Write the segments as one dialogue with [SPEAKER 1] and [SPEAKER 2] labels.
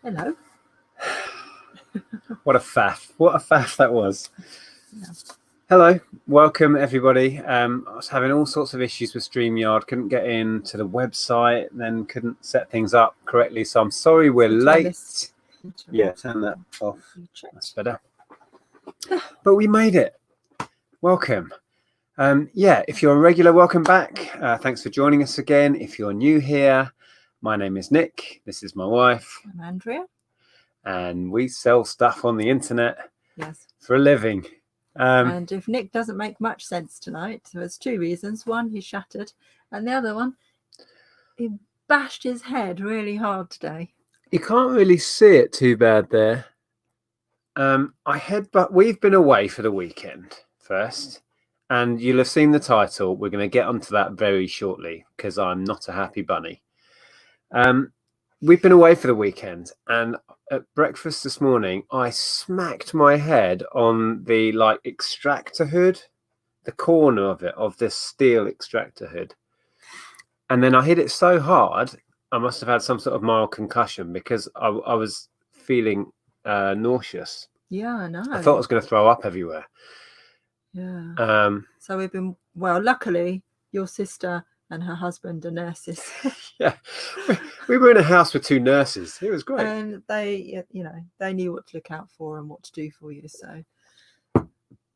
[SPEAKER 1] Hello.
[SPEAKER 2] What a faff. What a faff that was.
[SPEAKER 1] Yeah.
[SPEAKER 2] Hello. Welcome, everybody. I was having all sorts of issues with StreamYard. Couldn't get into the website, then couldn't set things up correctly. So I'm sorry we're late. Yeah, turn that off. That's better. But we made it. Welcome. If you're a regular, welcome back. Thanks for joining us again. If you're new here, my name is Nick. This is my wife.
[SPEAKER 1] I'm Andrea.
[SPEAKER 2] And we sell stuff on the internet.
[SPEAKER 1] Yes.
[SPEAKER 2] For a living.
[SPEAKER 1] And if Nick doesn't make much sense tonight, there's two reasons. One, he's shattered. And the other one, he bashed his head really hard today.
[SPEAKER 2] You can't really see it too bad there. We've been away for the weekend first. And you'll have seen the title. We're going to get onto that very shortly because I'm not a happy bunny. We've been away for the weekend, and at breakfast this morning, I smacked my head on the extractor hood, the corner of it, of this steel extractor hood. And then I hit it so hard, I must have had some sort of mild concussion because I was feeling nauseous.
[SPEAKER 1] Yeah, I know.
[SPEAKER 2] I thought I was going to throw up everywhere.
[SPEAKER 1] Yeah. So we've been, luckily, your sister and her husband are nurses.
[SPEAKER 2] Yeah, we were in a house with two nurses. It was great.
[SPEAKER 1] And they knew what to look out for and what to do for you. So,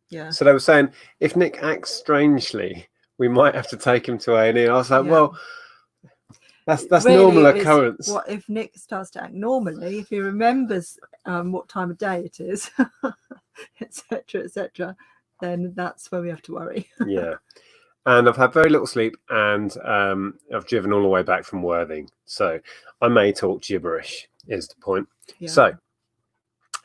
[SPEAKER 1] yeah.
[SPEAKER 2] So they were saying, if Nick acts strangely, we might have to take him to A&E. I was like, well, that's really normal occurrence.
[SPEAKER 1] What if Nick starts to act normally, if he remembers what time of day it is, etc., then that's where we have to worry.
[SPEAKER 2] Yeah. And I've had very little sleep, and I've driven all the way back from Worthing. So I may talk gibberish, is the point. Yeah. So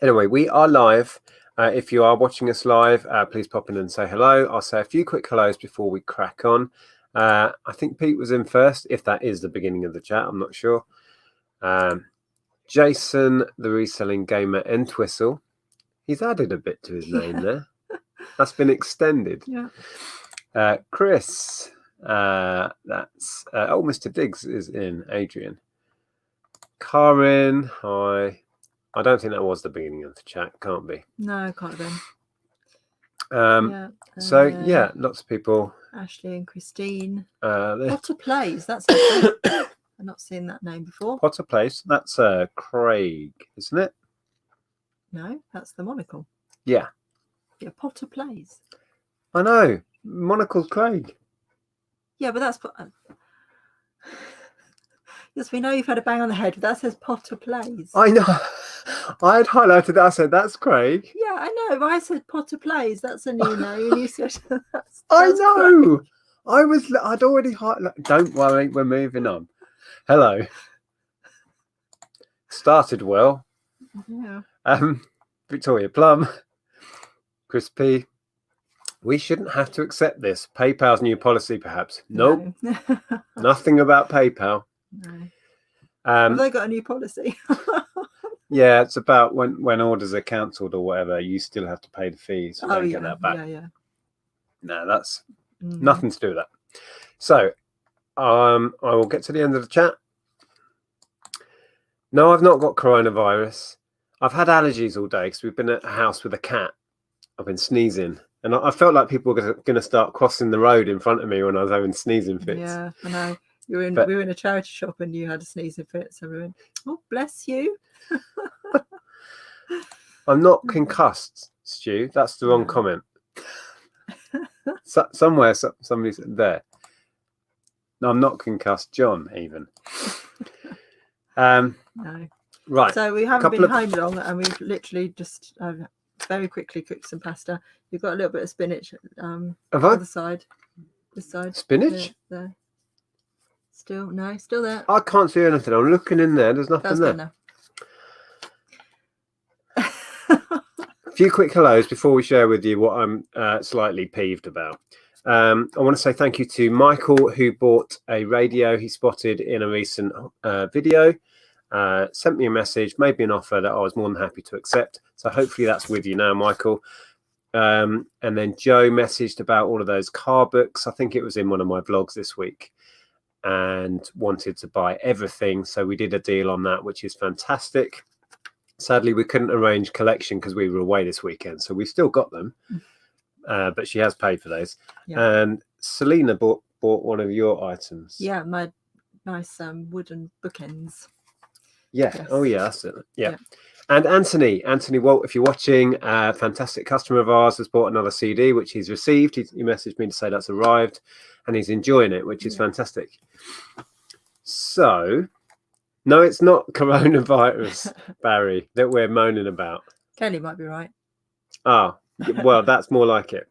[SPEAKER 2] anyway, we are live. If you are watching us live, please pop in and say hello. I'll say a few quick hellos before we crack on. I think Pete was in first, if that is the beginning of the chat. I'm not sure. Jason, the Reselling Gamer, Entwistle. He's added a bit to his name there. That's been extended.
[SPEAKER 1] Yeah.
[SPEAKER 2] Chris, that's Mr. Diggs is in. Adrian, Karen, hi. I don't think that was the beginning of the chat. Can't be.
[SPEAKER 1] No, can't have been.
[SPEAKER 2] So lots of people.
[SPEAKER 1] Ashley and Christine. Potter Plays. That's I've not seen that name before.
[SPEAKER 2] Potter Place. That's Craig, isn't it?
[SPEAKER 1] No, that's the monocle.
[SPEAKER 2] Yeah.
[SPEAKER 1] Yeah, Potter Plays.
[SPEAKER 2] I know. Monocle's Craig.
[SPEAKER 1] Yeah, but that's... Yes, we know you've had a bang on the head, but that says Potter Plays.
[SPEAKER 2] I know. I had highlighted that. I said, that's Craig.
[SPEAKER 1] Yeah, I know. But I said Potter Plays. That's a new name. And you said, that's
[SPEAKER 2] I know.
[SPEAKER 1] Craig.
[SPEAKER 2] I'd already highlighted. Don't worry. We're moving on. Hello. Started well.
[SPEAKER 1] Yeah.
[SPEAKER 2] Victoria Plum. Chris P. We shouldn't have to accept this. PayPal's new policy, perhaps. Nope.
[SPEAKER 1] No.
[SPEAKER 2] Nothing about PayPal.
[SPEAKER 1] No. Have they got a new policy?
[SPEAKER 2] Yeah, it's about when orders are cancelled or whatever, you still have to pay the fees. So get that back.
[SPEAKER 1] Yeah.
[SPEAKER 2] No, that's nothing to do with that. So, I will get to the end of the chat. No, I've not got coronavirus. I've had allergies all day because we've been at a house with a cat. I've been sneezing. And I felt like people were going to start crossing the road in front of me when I was having sneezing fits.
[SPEAKER 1] Yeah, I know. We were in a charity shop and you had a sneezing fit. So we went, oh, bless you.
[SPEAKER 2] I'm not concussed, Stu. That's the wrong comment. Somewhere, somebody said there. No, I'm not concussed, John, even.
[SPEAKER 1] No.
[SPEAKER 2] Right.
[SPEAKER 1] So we haven't been home long and we've literally just... very quickly cook some pasta. You've got a little bit of spinach on the other side. This side.
[SPEAKER 2] Spinach?
[SPEAKER 1] There. Still there.
[SPEAKER 2] I can't see anything. I'm looking in there. There's nothing there. A few quick hellos before we share with you what I'm slightly peeved about. I want to say thank you to Michael, who bought a radio he spotted in a recent video. Sent me a message, made me an offer that I was more than happy to accept. So hopefully that's with you now, Michael. And then Joe messaged about all of those car books. I think it was in one of my vlogs this week. and wanted to buy everything. So we did a deal on that, which is fantastic. Sadly, we couldn't arrange collection because we were away this weekend. So we still got them, but she has paid for those.
[SPEAKER 1] Yeah.
[SPEAKER 2] And Selena bought one of your items.
[SPEAKER 1] Yeah, my nice wooden bookends.
[SPEAKER 2] Yeah.
[SPEAKER 1] Yes.
[SPEAKER 2] Oh, yeah. That's it. Yeah.
[SPEAKER 1] Yeah.
[SPEAKER 2] And Anthony Walt, if you're watching, a fantastic customer of ours, has bought another CD, which he's received. He messaged me to say that's arrived and he's enjoying it, which is fantastic. So, no, it's not coronavirus, Barry, that we're moaning about.
[SPEAKER 1] Kelly might be right.
[SPEAKER 2] Ah, well, that's more like it.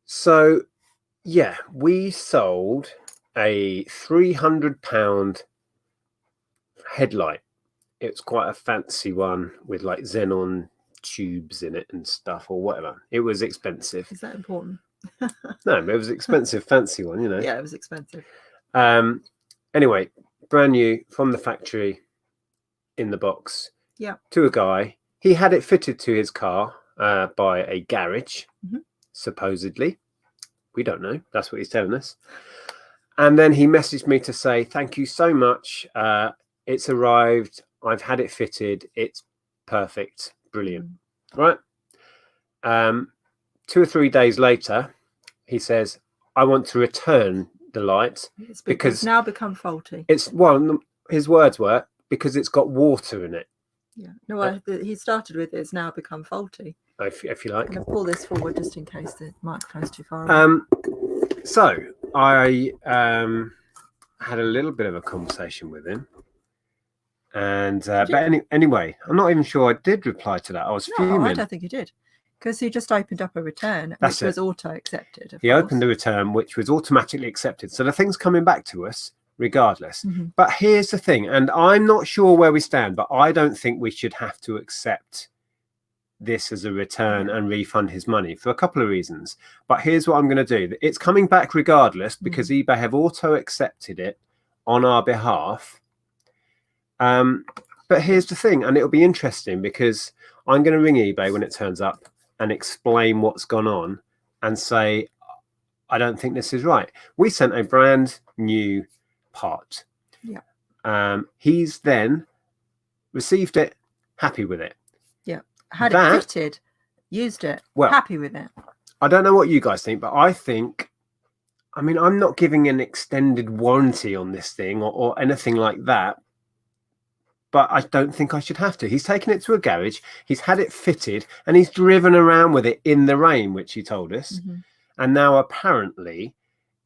[SPEAKER 2] So, yeah, we sold a £300 headlight. It's quite a fancy one with like xenon tubes in it and stuff or whatever. It was expensive.
[SPEAKER 1] Is that important?
[SPEAKER 2] No, it was expensive, fancy one, you know.
[SPEAKER 1] Yeah, it was expensive.
[SPEAKER 2] Anyway, brand new from the factory in the box.
[SPEAKER 1] Yeah.
[SPEAKER 2] To a guy. He had it fitted to his car by a garage, supposedly. We don't know. That's what he's telling us. And then he messaged me to say, thank you so much. It's arrived. I've had it fitted. It's perfect. Brilliant. Right. 2 or 3 days later, he says, I want to return the light because
[SPEAKER 1] it's now become faulty.
[SPEAKER 2] His words were, because it's got water in it.
[SPEAKER 1] Yeah. No, he started with it's now become faulty.
[SPEAKER 2] If you like.
[SPEAKER 1] I'm going to pull this forward just in case the microphone's too far away.
[SPEAKER 2] So I had a little bit of a conversation with him. And but anyway, I'm not even sure I did reply to that. I was fuming.
[SPEAKER 1] I don't think he did, because he just opened up a return, which was auto accepted.
[SPEAKER 2] He opened the return, which was automatically accepted. So the thing's coming back to us regardless. But here's the thing, and I'm not sure where we stand, but I don't think we should have to accept this as a return and refund his money for a couple of reasons. But here's what I'm going to do. It's coming back regardless because eBay have auto accepted it on our behalf. But here's the thing, and it'll be interesting because I'm going to ring eBay when it turns up and explain what's gone on and say, I don't think this is right. We sent a brand new part. Yeah. He's then received it, happy with it.
[SPEAKER 1] Yeah. Had it fitted, used it, happy with it.
[SPEAKER 2] I don't know what you guys think, but I think, I mean, I'm not giving an extended warranty on this thing or anything like that. But I don't think I should have to. He's taken it to a garage. He's had it fitted and he's driven around with it in the rain, which he told us. And now apparently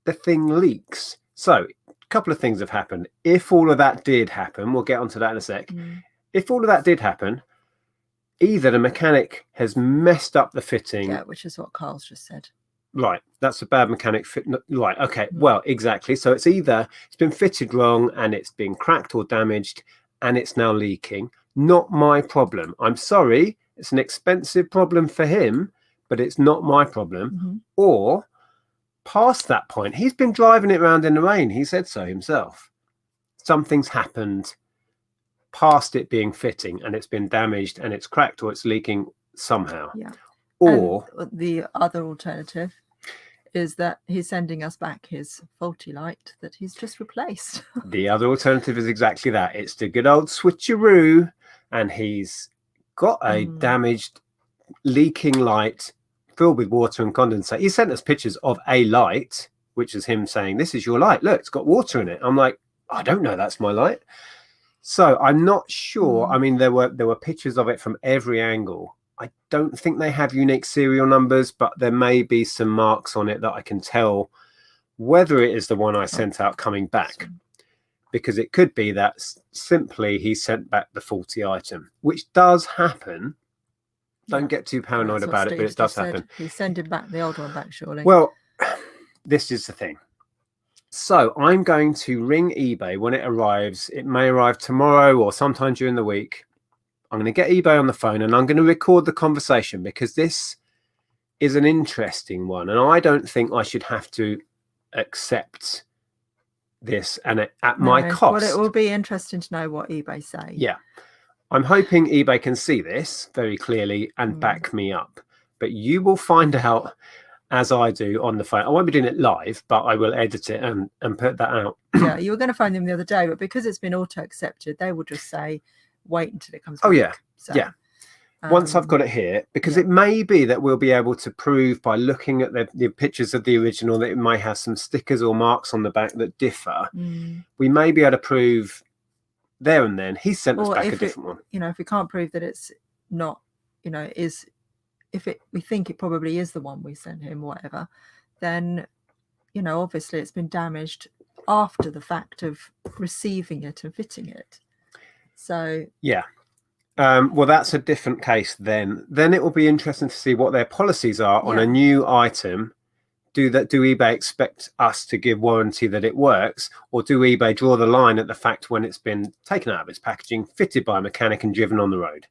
[SPEAKER 2] the thing leaks. So a couple of things have happened. If all of that did happen, we'll get onto that in a sec. If all of that did happen, either the mechanic has messed up the fitting.
[SPEAKER 1] Yeah, which is what Carl's just said.
[SPEAKER 2] Right, that's a bad mechanic fit. Right, okay, well, exactly. So it's either it's been fitted wrong and it's been cracked or damaged, and it's now leaking. Not my problem. I'm sorry. It's an expensive problem for him, but it's not my problem. Or past that point, he's been driving it around in the rain. He said so himself. Something's happened past it being fitting and it's been damaged and it's cracked or it's leaking somehow.
[SPEAKER 1] Yeah.
[SPEAKER 2] Or
[SPEAKER 1] the other alternative is that he's sending us back his faulty light that he's just replaced.
[SPEAKER 2] The other alternative is exactly that. It's the good old switcheroo, and he's got a damaged, leaking light filled with water and condensate. He sent us pictures of a light, which is him saying, this is your light. Look, it's got water in it. I'm like, I don't know, that's my light. So I'm not sure. I mean, there were pictures of it from every angle. I don't think they have unique serial numbers, but there may be some marks on it that I can tell whether it is the one I sent out coming back, because it could be that simply he sent back the faulty item, which does happen. Don't get too paranoid about it, but it does happen.
[SPEAKER 1] He's sending back the old one back, surely.
[SPEAKER 2] Well, this is the thing. So I'm going to ring eBay when it arrives. It may arrive tomorrow or sometime during the week. I'm going to get eBay on the phone and I'm going to record the conversation, because this is an interesting one. And I don't think I should have to accept this and at my cost.
[SPEAKER 1] Well, it will be interesting to know what eBay say.
[SPEAKER 2] Yeah. I'm hoping eBay can see this very clearly and back me up. But you will find out as I do on the phone. I won't be doing it live, but I will edit it and put that out.
[SPEAKER 1] Yeah, you were going to phone them the other day, but because it's been auto accepted, they will just say wait until it comes back.
[SPEAKER 2] Oh yeah,
[SPEAKER 1] so,
[SPEAKER 2] yeah. Once I've got it here, because
[SPEAKER 1] yeah.
[SPEAKER 2] it may be that we'll be able to prove by looking at the pictures of the original that it may have some stickers or marks on the back that differ. We may be able to prove there and then he sent us back a different one.
[SPEAKER 1] You know, if we can't prove that it's not, you know, we think it probably is the one we sent him or whatever, then, you know, obviously it's been damaged after the fact of receiving it and fitting it. So
[SPEAKER 2] yeah. Well, that's a different case then. Then it will be interesting to see what their policies are on a new item. Do eBay expect us to give warranty that it works, or do eBay draw the line at the fact when it's been taken out of its packaging, fitted by a mechanic and driven on the road?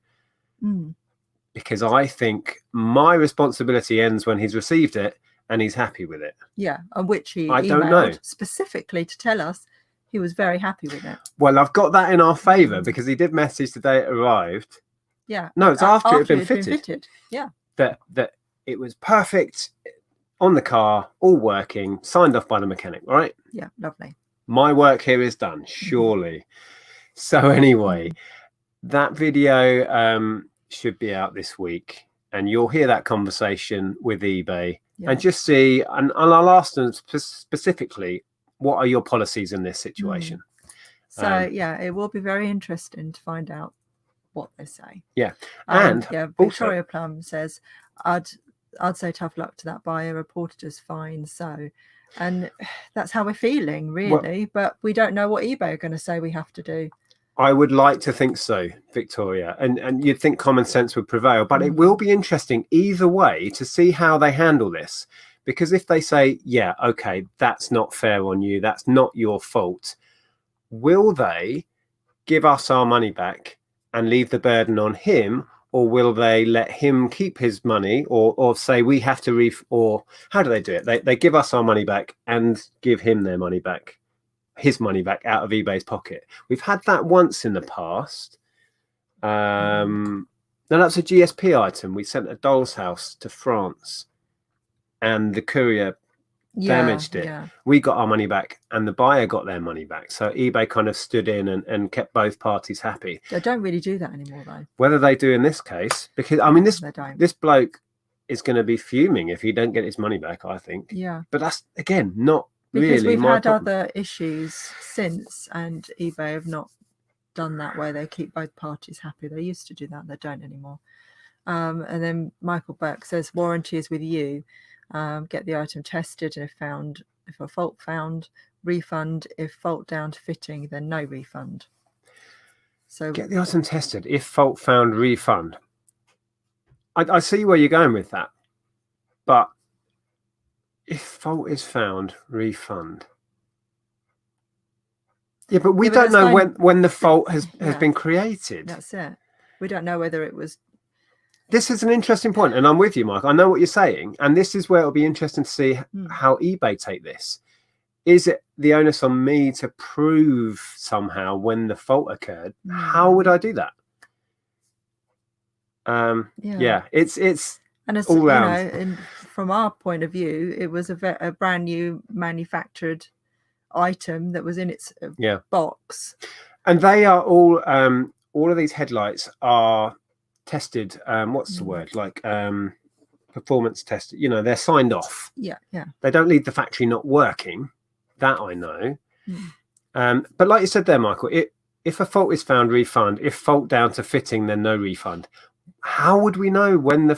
[SPEAKER 2] Because I think my responsibility ends when he's received it and he's happy with it.
[SPEAKER 1] Yeah, and which he
[SPEAKER 2] I don't know
[SPEAKER 1] specifically to tell us he was very happy with it.
[SPEAKER 2] Well, I've got that in our favour because he did message the day it arrived.
[SPEAKER 1] Yeah.
[SPEAKER 2] No, it's after it had been fitted.
[SPEAKER 1] Yeah.
[SPEAKER 2] That it was perfect on the car, all working, signed off by the mechanic, right?
[SPEAKER 1] Yeah, lovely.
[SPEAKER 2] My work here is done, surely. So anyway, that video should be out this week, and you'll hear that conversation with eBay and just see, and I'll ask them specifically, what are your policies in this situation?
[SPEAKER 1] So yeah, it will be very interesting to find out what they say.
[SPEAKER 2] Yeah. And
[SPEAKER 1] yeah, Victoria Plum says, I'd say tough luck to that buyer, reported as fine. So, and that's how we're feeling really, but we don't know what eBay are going to say we have to do.
[SPEAKER 2] I would like to think so, Victoria, and you'd think common sense would prevail, but it will be interesting either way to see how they handle this. Because if they say, yeah, okay, that's not fair on you, that's not your fault, will they give us our money back and leave the burden on him, or will they let him keep his money, or say we have to or how do they do it? They give us our money back and give him their money back, his money back out of eBay's pocket. We've had that once in the past. No, that's a GSP item. We sent a doll's house to France, and the courier damaged it. We got our money back and the buyer got their money back. So eBay kind of stood in and kept both parties happy.
[SPEAKER 1] They don't really do that anymore though.
[SPEAKER 2] Whether they do in this case, because I mean this bloke is going to be fuming if he don't get his money back, I think.
[SPEAKER 1] Yeah.
[SPEAKER 2] But that's again not
[SPEAKER 1] because
[SPEAKER 2] really
[SPEAKER 1] we've
[SPEAKER 2] my
[SPEAKER 1] had
[SPEAKER 2] problem.
[SPEAKER 1] other issues since, and eBay have not done that where they keep both parties happy. They used to do that, they don't anymore. And then Michael Burke says warranty is with you. Get the item tested, and if a fault found, refund. If fault down to fitting, then no refund. So
[SPEAKER 2] get the item tested. If fault found, refund. I see where you're going with that, but if fault is found, refund. Yeah, but we don't know when the fault has been created.
[SPEAKER 1] That's it. We don't know whether it was.
[SPEAKER 2] This is an interesting point, and I'm with you, Mike. I know what you're saying, and this is where it'll be interesting to see how eBay take this. Is it the onus on me to prove somehow when the fault occurred? How would I do that? Yeah, it's
[SPEAKER 1] and it's
[SPEAKER 2] all round.
[SPEAKER 1] And from our point of view, it was a brand new manufactured item that was in its box,
[SPEAKER 2] and they are all of these headlights are tested. What's the word? Like performance tested. You know, they're signed off.
[SPEAKER 1] Yeah.
[SPEAKER 2] They don't leave the factory not working. That I know. But like you said there, Michael, if a fault is found, refund. If fault down to fitting, then no refund. How would we know when the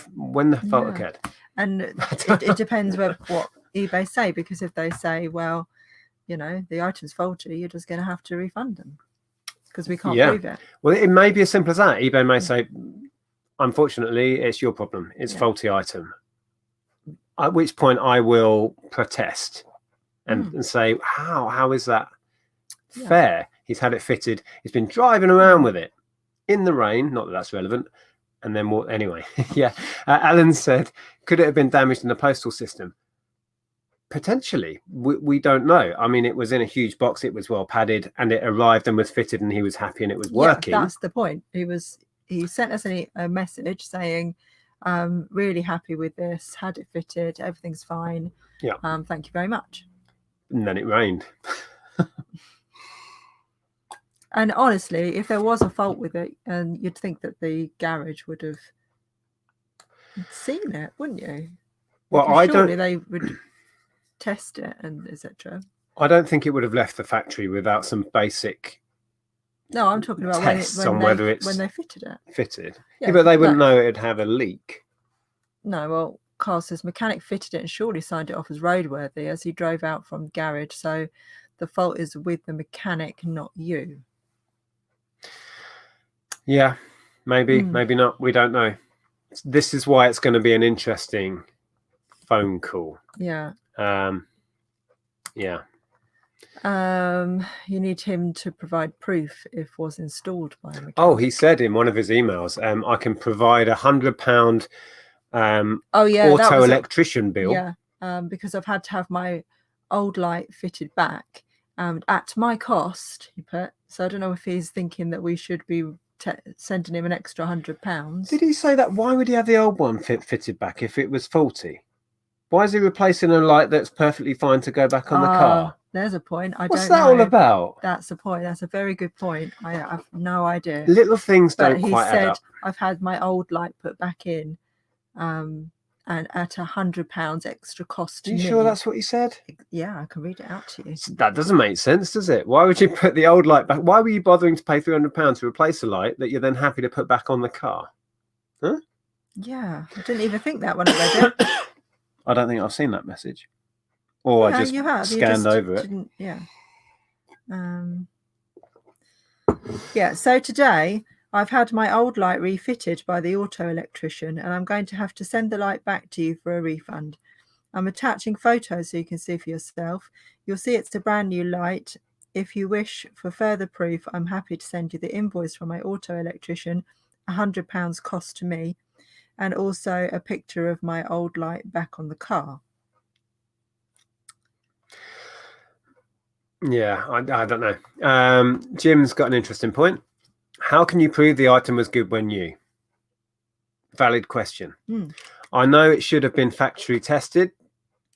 [SPEAKER 2] fault occurred?
[SPEAKER 1] And it depends what eBay say, because if they say, well, you know, the item's faulty, you're just going to have to refund them because we can't prove it.
[SPEAKER 2] Well, it may be as simple as that. eBay may say, unfortunately, it's your problem. It's a faulty item. At which point I will protest and say, how is that fair? He's had it fitted. He's been driving around with it in the rain. Not that that's relevant. And then what? Anyway, Alan said, could it have been damaged in the postal system? Potentially. We don't know. I mean, it was in a huge box. It was well padded, and it arrived and was fitted, and he was happy, and it was working.
[SPEAKER 1] That's the point. He sent us a message saying, Really happy with this. Had it fitted. Everything's fine.
[SPEAKER 2] Yeah.
[SPEAKER 1] Thank you very much.
[SPEAKER 2] And then it rained.
[SPEAKER 1] And honestly, if there was a fault with it, and you'd think that the garage would have seen it, wouldn't you?
[SPEAKER 2] Well,
[SPEAKER 1] Because surely they would test it and etc.
[SPEAKER 2] I don't think it would have left the factory without some basic.
[SPEAKER 1] No, I'm talking about
[SPEAKER 2] tests on whether it's
[SPEAKER 1] when they fitted it.
[SPEAKER 2] Fitted. Yeah, but they wouldn't know it'd have a leak.
[SPEAKER 1] No, well, Carl says mechanic fitted it and surely signed it off as roadworthy as he drove out from the garage. So the fault is with the mechanic, not you.
[SPEAKER 2] Yeah, maybe, maybe not. We don't know. This is why it's going to be an interesting phone call.
[SPEAKER 1] Yeah.
[SPEAKER 2] Yeah.
[SPEAKER 1] You need him to provide proof if was installed by a mechanic.
[SPEAKER 2] Oh, he said in one of his emails, I can provide £100 auto electrician bill.
[SPEAKER 1] Yeah, because I've had to have my old light fitted back at my cost, he put. So I don't know if he's thinking that we should be sending him an extra £100.
[SPEAKER 2] Did he say that? Why would he have the old one fitted back if it was faulty? Why is he replacing a light that's perfectly fine to go back on the car?
[SPEAKER 1] There's a point.
[SPEAKER 2] What's that all about?
[SPEAKER 1] That's a point. That's a very good point. I have no idea.
[SPEAKER 2] Little things don't quite add up.
[SPEAKER 1] I've had my old light put back in, and at £100 extra cost to me.
[SPEAKER 2] Are you sure that's what he said?
[SPEAKER 1] Yeah, I can read it out to you.
[SPEAKER 2] That doesn't make sense, does it? Why would you put the old light back? Why were you bothering to pay £300 to replace a light that you're then happy to put back on the car? Huh?
[SPEAKER 1] Yeah, I didn't even think that when I read it.
[SPEAKER 2] I don't think I've seen that message. Or I just scanned over it.
[SPEAKER 1] Yeah. Yeah, so today I've had my old light refitted by the auto electrician and I'm going to have to send the light back to you for a refund. I'm attaching photos so you can see for yourself. You'll see it's a brand new light. If you wish for further proof, I'm happy to send you the invoice from my auto electrician, £100 cost to me, and also a picture of my old light back on the car.
[SPEAKER 2] Yeah, I don't know. Jim's got an interesting point. How can you prove the item was good when new? Valid question. I know it should have been factory tested.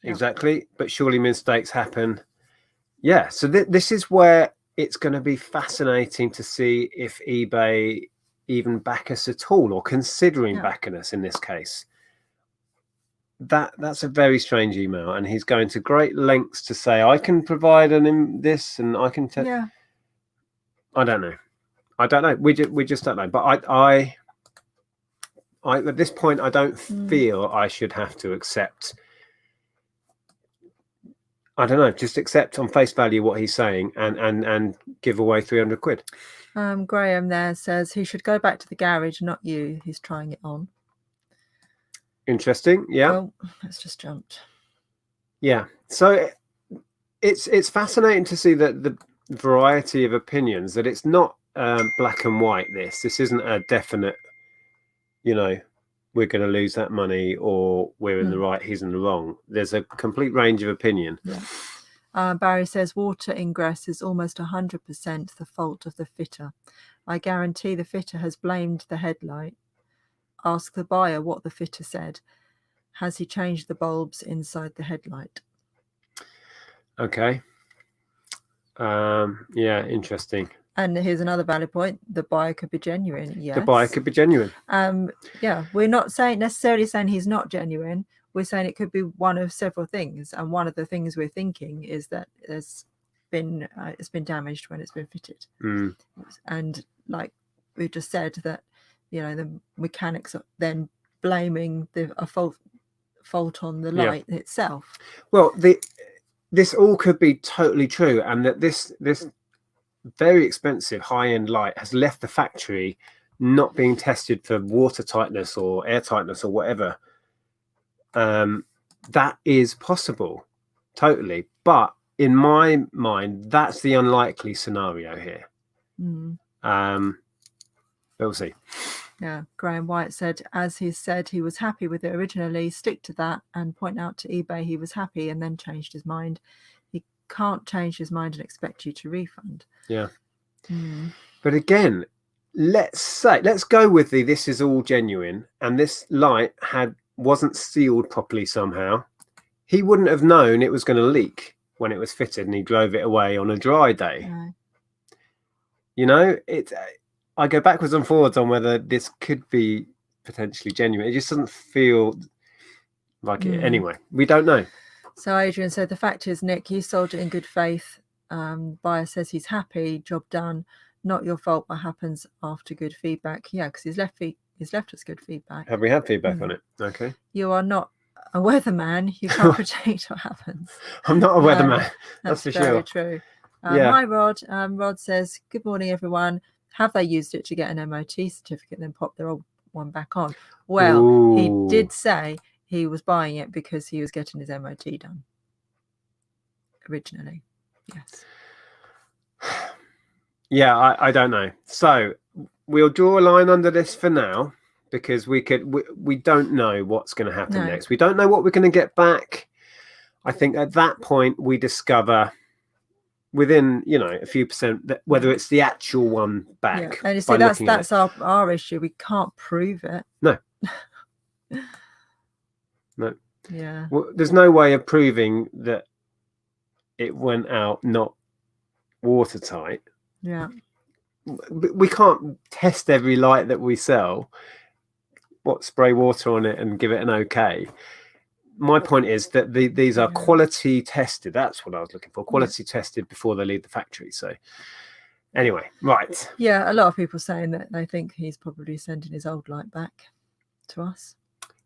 [SPEAKER 2] Yeah. Exactly. But surely mistakes happen. Yeah. So this is where it's going to be fascinating to see if eBay even back us at all, or considering backing us in this case. That's a very strange email, and he's going to great lengths to say I can provide this and I can tell.
[SPEAKER 1] Yeah.
[SPEAKER 2] I don't know. We just don't know. But I at this point I don't feel I should have to accept. I don't know. Just accept on face value what he's saying and give away £300.
[SPEAKER 1] Graham there says he should go back to the garage, not you. He's trying it on.
[SPEAKER 2] Interesting. Yeah.
[SPEAKER 1] Well, let's just jumped.
[SPEAKER 2] Yeah. So it's fascinating to see that the variety of opinions, that it's not black and white. This isn't a definite, we're going to lose that money or we're in the right, he's in the wrong. There's a complete range of opinion.
[SPEAKER 1] Yeah. Barry says water ingress is almost 100% the fault of the fitter. I guarantee the fitter has blamed the headlight. Ask the buyer what the fitter said. Has he changed the bulbs inside the headlight?
[SPEAKER 2] Okay. Yeah, interesting.
[SPEAKER 1] And here's another valid point. The buyer could be genuine. Yes.
[SPEAKER 2] The buyer could be genuine.
[SPEAKER 1] Yeah, we're not necessarily saying he's not genuine. We're saying it could be one of several things. And one of the things we're thinking is that it's been damaged when it's been fitted. And like we just said, that the mechanics are then blaming a fault on the light itself.
[SPEAKER 2] Well, this all could be totally true, and that this very expensive high-end light has left the factory not being tested for water tightness or air tightness or whatever. That is possible, totally. But in my mind, that's the unlikely scenario here. But we'll see.
[SPEAKER 1] Yeah, Graham White said, as he said he was happy with it originally, stick to that and point out to eBay he was happy and then changed his mind. He can't change his mind and expect you to refund.
[SPEAKER 2] Yeah. But again, let's go with this is all genuine, and this light wasn't sealed properly somehow. He wouldn't have known it was going to leak when it was fitted, and he drove it away on a dry day.
[SPEAKER 1] No.
[SPEAKER 2] You know, I go backwards and forwards on whether this could be potentially genuine. It just doesn't feel like it. Anyway, we don't know.
[SPEAKER 1] So Adrian said, the fact is, Nick, you sold it in good faith. Buyer says he's happy, job done. Not your fault. What happens after good feedback? Yeah, because he's left us good feedback.
[SPEAKER 2] Have we had feedback on it? Okay.
[SPEAKER 1] You are not a weatherman. You can't predict what happens.
[SPEAKER 2] I'm not a weatherman. That's for
[SPEAKER 1] very
[SPEAKER 2] sure.
[SPEAKER 1] True.
[SPEAKER 2] Yeah.
[SPEAKER 1] Hi, Rod. Rod says, good morning, everyone. Have they used it to get an MOT certificate and then pop their old one back on? Well, he did say he was buying it because he was getting his MOT done originally. Yes.
[SPEAKER 2] Yeah, I don't know. So we'll draw a line under this for now, because we don't know what's going to happen next. We don't know what we're going to get back. I think at that point we discover within, a few percent that whether it's the actual one back.
[SPEAKER 1] Yeah. And you see, that's our issue. We can't prove it.
[SPEAKER 2] No.
[SPEAKER 1] Yeah.
[SPEAKER 2] Well, there's no way of proving that it went out not watertight.
[SPEAKER 1] Yeah.
[SPEAKER 2] We can't test every light that we sell, spray water on it and give it an okay. My point is that these are quality tested. That's what I was looking for. Quality tested before they leave the factory. So anyway, right.
[SPEAKER 1] Yeah, a lot of people saying that they think he's probably sending his old light back to us.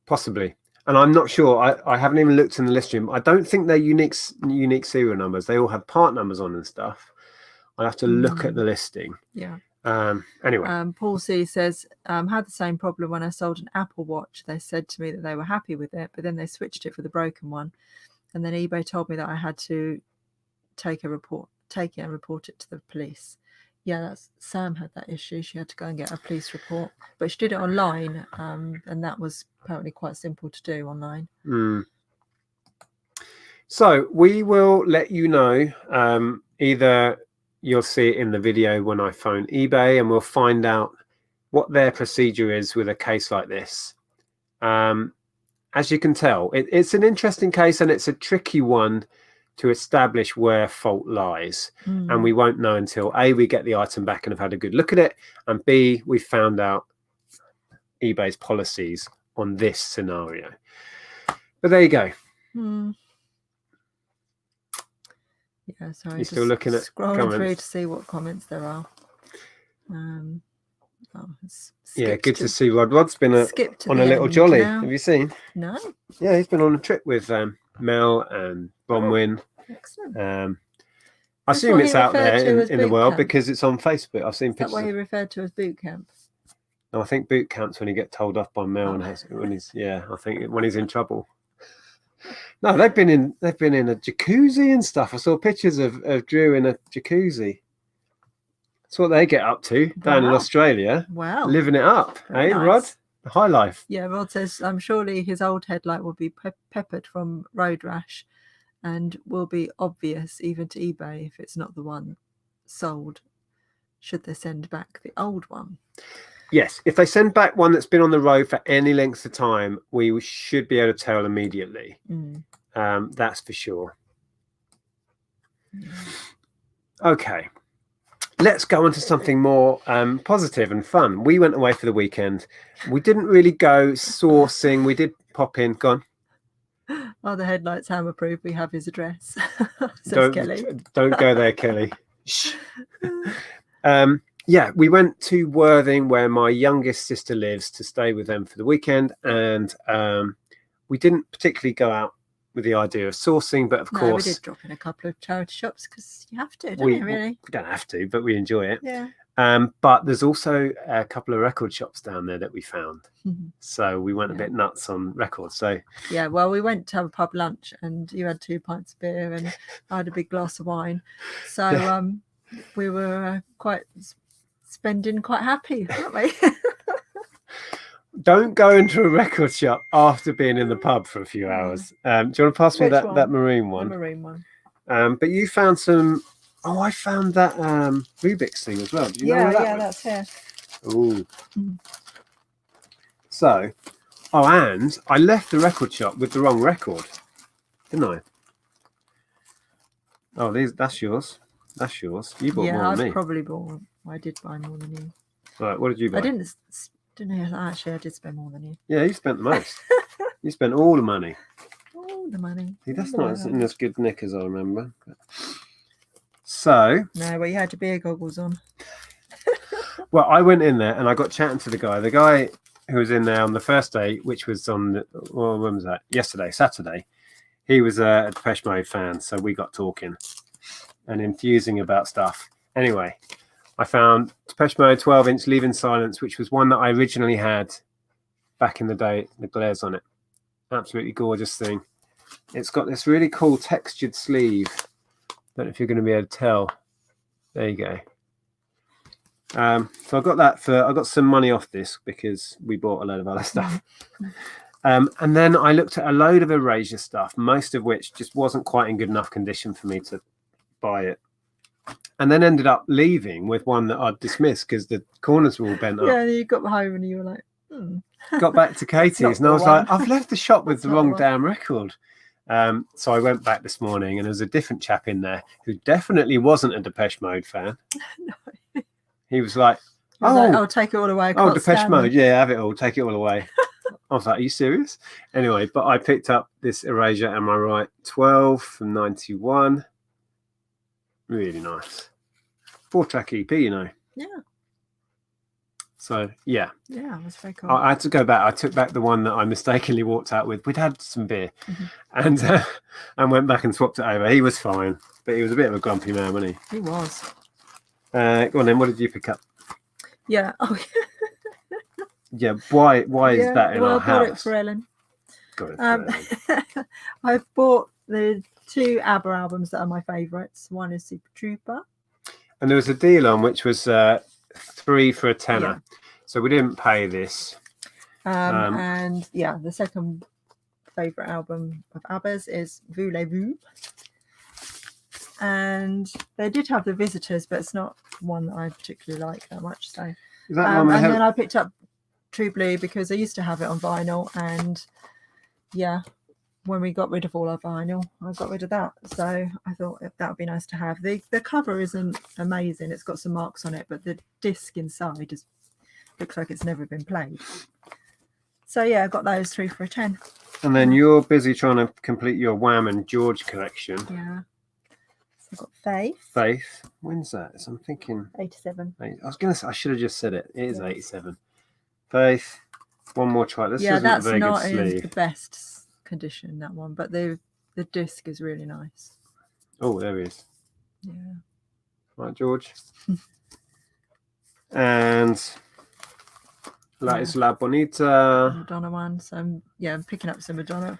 [SPEAKER 2] Possibly. And I'm not sure. I haven't even looked in the list room. I don't think they're unique serial numbers. They all have part numbers on and stuff. I'll have to look at the listing.
[SPEAKER 1] Yeah.
[SPEAKER 2] Anyway.
[SPEAKER 1] Paul C says, had the same problem when I sold an Apple Watch. They said to me that they were happy with it, but then they switched it for the broken one. And then eBay told me that I had to take it and report it to the police. Yeah, Sam had that issue. She had to go and get a police report, but she did it online, and that was apparently quite simple to do online.
[SPEAKER 2] So we will let you know. Either you'll see it in the video when I phone eBay, and we'll find out what their procedure is with a case like this. As you can tell, it's an interesting case, and it's a tricky one to establish where fault lies. And we won't know until A, we get the item back and have had a good look at it, and B, we found out eBay's policies on this scenario. But there you go.
[SPEAKER 1] Yeah, sorry.
[SPEAKER 2] You're still looking at
[SPEAKER 1] scrolling
[SPEAKER 2] comments
[SPEAKER 1] through to see what comments there are.
[SPEAKER 2] Yeah, good to see Rod. Rod's been on a little jolly. Now. Have you seen?
[SPEAKER 1] No.
[SPEAKER 2] Yeah, he's been on a trip with Mel and Bronwyn.
[SPEAKER 1] Excellent.
[SPEAKER 2] I assume it's out there in the world because it's on Facebook. I've seen pictures.
[SPEAKER 1] Is that what he referred to as boot camp?
[SPEAKER 2] No, I think boot camp's when he gets told off by Mel I think when he's in trouble. No, they've been in a jacuzzi and stuff. I saw pictures of Drew in a jacuzzi. That's what they get up to down in Australia.
[SPEAKER 1] Wow.
[SPEAKER 2] Living it up.
[SPEAKER 1] Very nice.
[SPEAKER 2] Rod? The high life.
[SPEAKER 1] Yeah, Rod says, surely his old headlight will be peppered from road rash and will be obvious even to eBay if it's not the one sold. Should they send back the old one?
[SPEAKER 2] Yes, if they send back one that's been on the road for any length of time, we should be able to tell immediately. That's for sure. Okay, let's go on to something more positive and fun. We went away for the weekend. We didn't really go sourcing. We did pop in. Go on.
[SPEAKER 1] Oh, the headlights hammer proof. We have his address. Says Kelly.
[SPEAKER 2] Don't go there, Kelly. Shh. Yeah, we went to Worthing, where my youngest sister lives, to stay with them for the weekend. And we didn't particularly go out with the idea of sourcing, but of course...
[SPEAKER 1] we did drop in a couple of charity shops because you have to, don't you, really?
[SPEAKER 2] We don't have to, but we enjoy it.
[SPEAKER 1] Yeah.
[SPEAKER 2] But there's also a couple of record shops down there that we found. So we went a bit nuts on records. So
[SPEAKER 1] yeah, well, we went to have a pub lunch and you had 2 pints of beer and I had a big glass of wine. So we were spending quite happy, weren't we?
[SPEAKER 2] Don't go into a record shop after being in the pub for a few hours. Do you want to pass me that maroon one?
[SPEAKER 1] The maroon one.
[SPEAKER 2] But you found some... Oh, I found that Rubik's thing as well. Did you know where that was?
[SPEAKER 1] That's here.
[SPEAKER 2] Ooh.
[SPEAKER 1] Mm.
[SPEAKER 2] So, and I left the record shop with the wrong record, didn't I? Oh, that's yours. That's yours. You bought more
[SPEAKER 1] I've
[SPEAKER 2] than me.
[SPEAKER 1] probably bought. I did buy more than you.
[SPEAKER 2] Right, what did you buy?
[SPEAKER 1] I didn't know. Actually, I did spend more than you.
[SPEAKER 2] Yeah, you spent the most. You spent all the money.
[SPEAKER 1] All the money.
[SPEAKER 2] See, that's
[SPEAKER 1] all
[SPEAKER 2] not in as good nick as I remember. So.
[SPEAKER 1] No, well, you had your beer goggles on.
[SPEAKER 2] Well, I went in there and I got chatting to the guy who was in there on the first day, which was when was that? Yesterday, Saturday. He was a Depeche Mode fan, so we got talking and enthusing about stuff. Anyway, I found Depeche Mode 12-inch Leave in Silence, which was one that I originally had back in the day, the glares on it. Absolutely gorgeous thing. It's got this really cool textured sleeve. Don't know if you're going to be able to tell. There you go. So I got some money off this because we bought a load of other stuff. And then I looked at a load of Erasure stuff, most of which just wasn't quite in good enough condition for me to buy it. And then ended up leaving with one that I'd dismissed because the corners were all bent up.
[SPEAKER 1] Yeah, you got home and you were like,
[SPEAKER 2] Got back to Katie's and I was like, I've left the shop with the wrong damn record. So I went back this morning and there was a different chap in there who definitely wasn't a Depeche Mode fan.
[SPEAKER 1] No.
[SPEAKER 2] He was like,
[SPEAKER 1] I'll take it all away.
[SPEAKER 2] Depeche Mode, yeah, have it all, take it all away. I was like, are you serious? Anyway, but I picked up this Erasure, am I right? 12 from 91. Really nice. 4-track EP, you know.
[SPEAKER 1] Yeah.
[SPEAKER 2] So, yeah.
[SPEAKER 1] Yeah, it was very cool.
[SPEAKER 2] I had to go back. I took back the one that I mistakenly walked out with. We'd had some beer and went back and swapped it over. He was fine, but he was a bit of a grumpy man, wasn't he?
[SPEAKER 1] He was.
[SPEAKER 2] Go on then, what did you pick up?
[SPEAKER 1] Yeah. Oh,
[SPEAKER 2] yeah. Why is that in our house?
[SPEAKER 1] I bought it for Ellen.
[SPEAKER 2] Got it for Ellen.
[SPEAKER 1] I've bought the 2 ABBA albums that are my favourites. One is Super Trooper.
[SPEAKER 2] And there was a deal on which was 3 for a tenner.
[SPEAKER 1] Yeah.
[SPEAKER 2] So we didn't pay this.
[SPEAKER 1] And yeah, the second favourite album of ABBA's is Voulez-Vous. And they did have The Visitors, but it's not one that I particularly like that much. So,
[SPEAKER 2] is that
[SPEAKER 1] and then I picked up True Blue because I used to have it on vinyl, and yeah, when we got rid of all our vinyl, I got rid of that. So I thought that would be nice to have. The cover isn't amazing; it's got some marks on it, but the disc inside looks like it's never been played. So yeah, I got those 3 for a 10.
[SPEAKER 2] And then you're busy trying to complete your Wham and George collection.
[SPEAKER 1] Yeah. I've got Faith.
[SPEAKER 2] Faith. When's that? So I'm thinking
[SPEAKER 1] 87.
[SPEAKER 2] I was going to say, I should have just said it. It is 87. Faith. One more try. This isn't
[SPEAKER 1] that's
[SPEAKER 2] a very
[SPEAKER 1] not
[SPEAKER 2] good
[SPEAKER 1] in
[SPEAKER 2] sleeve.
[SPEAKER 1] the best condition, that one, but the disc is really nice.
[SPEAKER 2] Oh, there he is.
[SPEAKER 1] Yeah.
[SPEAKER 2] Right, George. And that is La Bonita.
[SPEAKER 1] Madonna one. So I'm picking up some Madonna,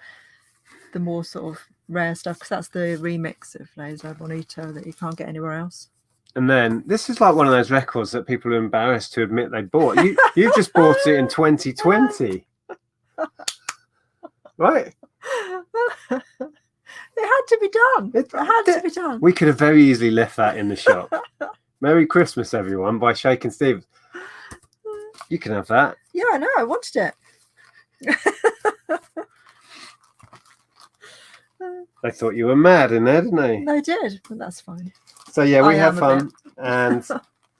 [SPEAKER 1] the more sort of rare stuff, because that's the remix of La Bonita that you can't get anywhere else.
[SPEAKER 2] And then this is like one of those records that people are embarrassed to admit they bought. You've just bought it in 2020, right?
[SPEAKER 1] It had to be done. It had to be done.
[SPEAKER 2] We could have very easily left that in the shop. Merry Christmas, everyone, by Shakin Stevens. You can have that.
[SPEAKER 1] Yeah, I know. I wanted it.
[SPEAKER 2] They thought you were mad in there, didn't they?
[SPEAKER 1] They did, but that's fine.
[SPEAKER 2] So yeah, we had
[SPEAKER 1] am a
[SPEAKER 2] fun. And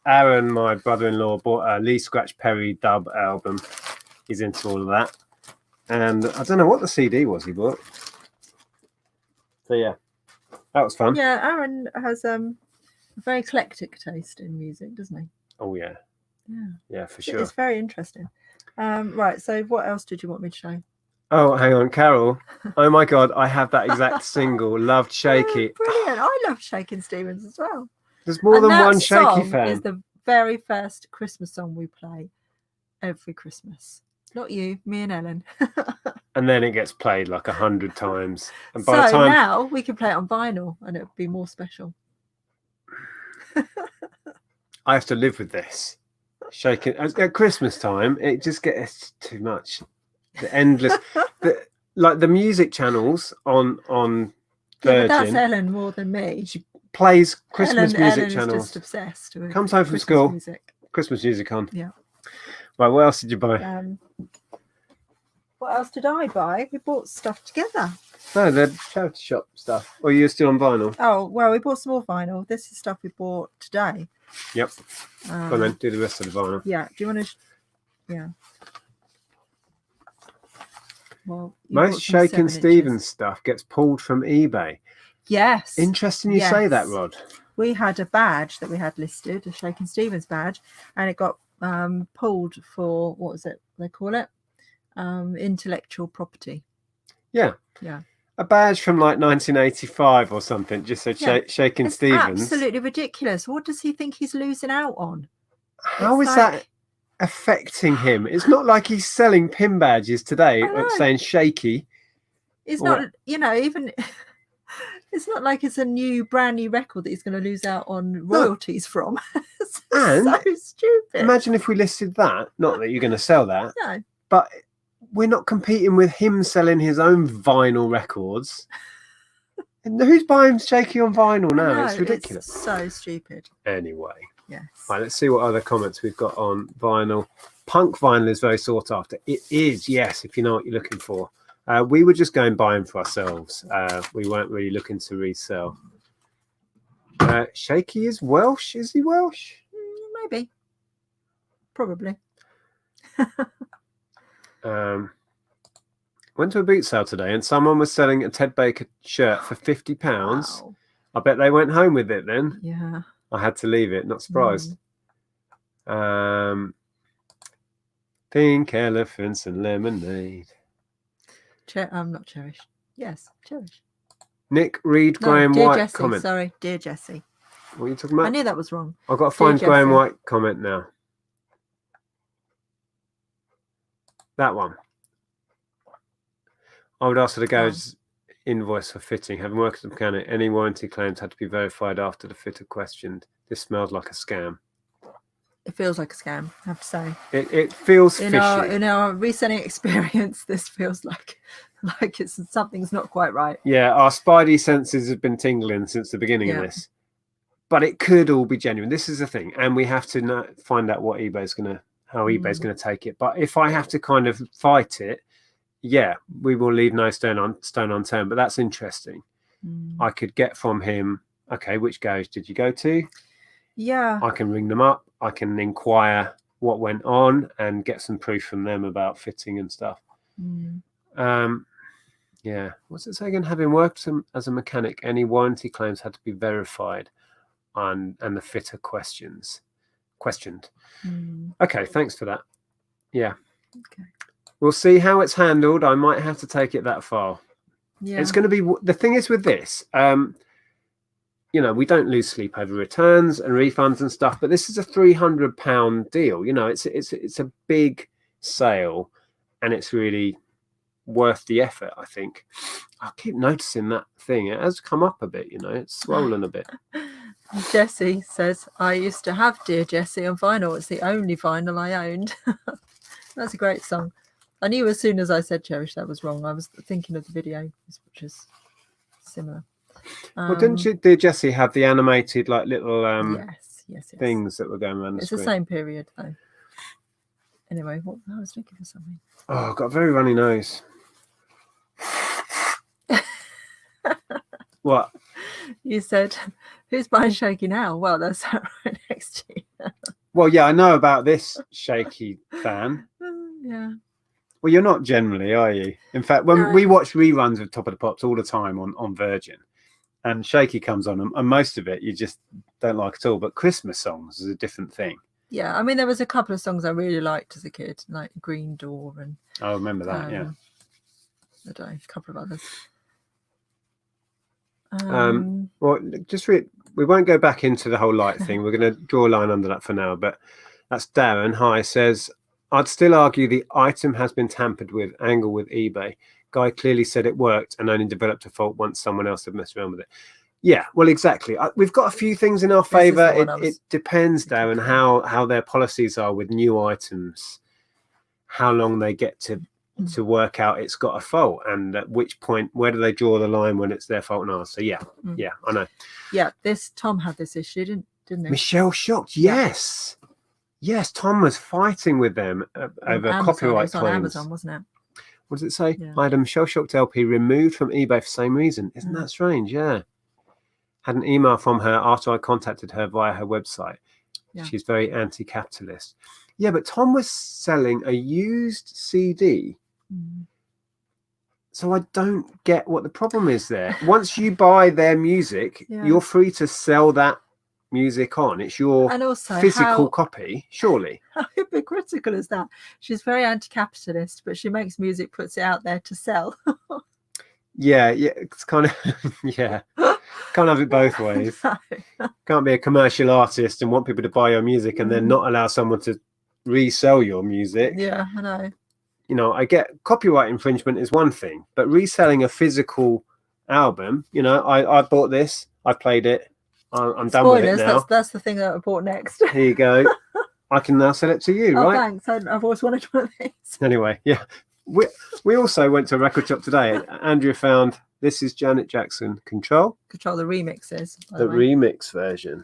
[SPEAKER 2] Aaron, my brother-in-law, bought a Lee Scratch Perry dub album. He's into all of that. And I don't know what the CD was he bought. So yeah, that was fun.
[SPEAKER 1] Yeah, Aaron has a very eclectic taste in music, doesn't he?
[SPEAKER 2] Oh yeah.
[SPEAKER 1] Yeah.
[SPEAKER 2] Yeah, for sure.
[SPEAKER 1] It's very interesting. Right, so what else did you want me to show?
[SPEAKER 2] Oh, hang on, Carol. Oh my God, I have that exact single. Loved Shaky.
[SPEAKER 1] Brilliant. I love Shakin Stevens as well.
[SPEAKER 2] There's more than one Shaky
[SPEAKER 1] song
[SPEAKER 2] fan.
[SPEAKER 1] Is the very first Christmas song we play every Christmas. Not you, me and Ellen.
[SPEAKER 2] And then it gets played like 100 times. And
[SPEAKER 1] by the time now we can play it on vinyl and it'll be more special.
[SPEAKER 2] I have to live with this. Shaking at Christmas time, it just gets too much. The endless, the music channels on Virgin.
[SPEAKER 1] Yeah, but that's Ellen more than me.
[SPEAKER 2] She plays Christmas music
[SPEAKER 1] Ellen
[SPEAKER 2] channels.
[SPEAKER 1] Is just obsessed with
[SPEAKER 2] comes home from
[SPEAKER 1] Christmas
[SPEAKER 2] school.
[SPEAKER 1] Music.
[SPEAKER 2] Christmas music on.
[SPEAKER 1] Yeah.
[SPEAKER 2] Right, what else did you buy?
[SPEAKER 1] What else did I buy? We bought stuff together.
[SPEAKER 2] No, the charity shop stuff. Or you're still on vinyl?
[SPEAKER 1] Oh, well, we bought some more vinyl. This is stuff we bought today.
[SPEAKER 2] Yep. Go on then, do the rest of the vinyl.
[SPEAKER 1] Yeah. Do you want to? Yeah. Well,
[SPEAKER 2] most Shakin Stevens stuff gets pulled from eBay.
[SPEAKER 1] Yes.
[SPEAKER 2] Interesting you say that, Rod.
[SPEAKER 1] We had a badge that we had listed, a Shakin Stevens badge, and it got pulled for, what was it they call it? Intellectual property.
[SPEAKER 2] Yeah.
[SPEAKER 1] Yeah.
[SPEAKER 2] A badge from like 1985 or something just said Shakin Stevens.
[SPEAKER 1] Absolutely ridiculous. What does he think he's losing out on?
[SPEAKER 2] How is that affecting him? It's not like he's selling pin badges today saying shaky.
[SPEAKER 1] It's not, even it's not like it's a brand new record that he's going to lose out on royalties from. It's so stupid.
[SPEAKER 2] Imagine if we listed that. Not that you're going to sell that.
[SPEAKER 1] No.
[SPEAKER 2] But we're not competing with him selling his own vinyl records. And who's buying shaky on vinyl now? It's ridiculous.
[SPEAKER 1] It's so stupid.
[SPEAKER 2] Anyway.
[SPEAKER 1] Yes.
[SPEAKER 2] Right, let's see what other comments we've got on vinyl. Punk vinyl is very sought after. It is, yes, if you know what you're looking for. We were just going buying for ourselves. We weren't really looking to resell. Shaky is Welsh. Is he Welsh?
[SPEAKER 1] Maybe. Probably.
[SPEAKER 2] Went to a boot sale today and someone was selling a Ted Baker shirt for £50.
[SPEAKER 1] Wow.
[SPEAKER 2] I bet they went home with it then.
[SPEAKER 1] Yeah.
[SPEAKER 2] I had to leave it, not surprised. Pink elephants and lemonade.
[SPEAKER 1] Not Cherish. Yes, Cherish.
[SPEAKER 2] Nick Reed, Graham White
[SPEAKER 1] Jessie,
[SPEAKER 2] comment.
[SPEAKER 1] Sorry, dear Jessie.
[SPEAKER 2] What are you talking about?
[SPEAKER 1] I knew that was wrong.
[SPEAKER 2] I've got to find Graham White comment now. That one. I would ask for the garage invoice for fitting. Having worked as a mechanic, any warranty claims had to be verified after the fitter questioned. This smells like a scam. It
[SPEAKER 1] feels like a scam, I have to say.
[SPEAKER 2] It feels fishy.
[SPEAKER 1] In our reselling experience, this feels like something's not quite right.
[SPEAKER 2] Yeah, our spidey senses have been tingling since the beginning of this. But it could all be genuine. This is the thing. And we have to find out what how eBay's going to take it. But if I have to kind of fight it, we will leave no stone unturned. But that's interesting. I could get from him, okay, which garage did you go to?
[SPEAKER 1] Yeah.
[SPEAKER 2] I can ring them up. I can inquire what went on and get some proof from them about fitting and stuff. What's it say again? Having worked as a mechanic, any warranty claims had to be verified and the fitter questioned. Okay, thanks for that. Yeah.
[SPEAKER 1] Okay.
[SPEAKER 2] We'll see how it's handled. I might have to take it that far. Yeah. It's going to be, the thing is with this, we don't lose sleep over returns and refunds and stuff, but this is a £300 deal. It's a big sale and it's really worth the effort, I think. I keep noticing that thing. It has come up a bit, it's swollen a bit.
[SPEAKER 1] Jessie says, I used to have Dear Jessie on vinyl. It's the only vinyl I owned. That's a great song. I knew as soon as I said Cherish that was wrong. I was thinking of the video, which is similar.
[SPEAKER 2] Well, didn't Dear Jessie have the animated little
[SPEAKER 1] yes.
[SPEAKER 2] things that were going around the screen?
[SPEAKER 1] It's the same period though. Anyway, I was looking for something.
[SPEAKER 2] Oh, I've got a very runny nose. What?
[SPEAKER 1] You said, who's buying Shaky now? Well, that's right next to you.
[SPEAKER 2] Well, yeah, I know about this Shaky fan.
[SPEAKER 1] Yeah.
[SPEAKER 2] Well, you're not generally, are you? In fact, when we watch reruns of Top of the Pops all the time on Virgin, and Shaky comes on, and most of it you just don't like at all. But Christmas songs is a different thing.
[SPEAKER 1] Yeah, I mean, there was a couple of songs I really liked as a kid, like Green Door and...
[SPEAKER 2] I remember that, yeah.
[SPEAKER 1] I don't know, a couple of others.
[SPEAKER 2] Well, we won't go back into the whole light thing. We're going to draw a line under that for now. But that's Darren. Hi, says, I'd still argue the item has been tampered with, angle with eBay. Guy clearly said it worked and only developed a fault once someone else had messed around with it. Yeah, well, exactly. We've got a few things in our favour. It depends, Darren, how their policies are with new items, how long they get to work out it's got a fault, and at which point, where do they draw the line when it's their fault and ours? So yeah, I know.
[SPEAKER 1] Yeah, Tom had this issue, didn't he?
[SPEAKER 2] Michelle shocked. Yes. Yes, Tom was fighting with them over
[SPEAKER 1] Amazon.
[SPEAKER 2] copyright
[SPEAKER 1] It was on
[SPEAKER 2] claims.
[SPEAKER 1] Amazon, wasn't it?
[SPEAKER 2] What does it say?
[SPEAKER 1] Yeah.
[SPEAKER 2] Item Shell Shocked LP removed from eBay for same reason. Isn't that strange? Yeah. Had an email from her after I contacted her via her website.
[SPEAKER 1] Yeah.
[SPEAKER 2] She's very anti-capitalist. Yeah, but Tom was selling a used CD. So I don't get what the problem is there. Once you buy their music, you're free to sell that music on. It's your
[SPEAKER 1] and also
[SPEAKER 2] physical copy, surely.
[SPEAKER 1] How hypocritical is that? She's very anti-capitalist, but she makes music, puts it out there to sell.
[SPEAKER 2] Yeah, it's kind of yeah. Can't have it both ways.
[SPEAKER 1] No.
[SPEAKER 2] Can't be a commercial artist and want people to buy your music and then not allow someone to resell your music.
[SPEAKER 1] Yeah, I know.
[SPEAKER 2] You know, I get copyright infringement is one thing, but reselling a physical album, you know, I bought this, I played it, I'm done with it now.
[SPEAKER 1] That's the thing that I bought next.
[SPEAKER 2] Here you go. I can now sell it to you, right?
[SPEAKER 1] Thanks. I've always wanted one of these.
[SPEAKER 2] Anyway, yeah. We also went to a record shop today. Andrea found this is Janet Jackson Control.
[SPEAKER 1] Control the remixes.
[SPEAKER 2] The remix version.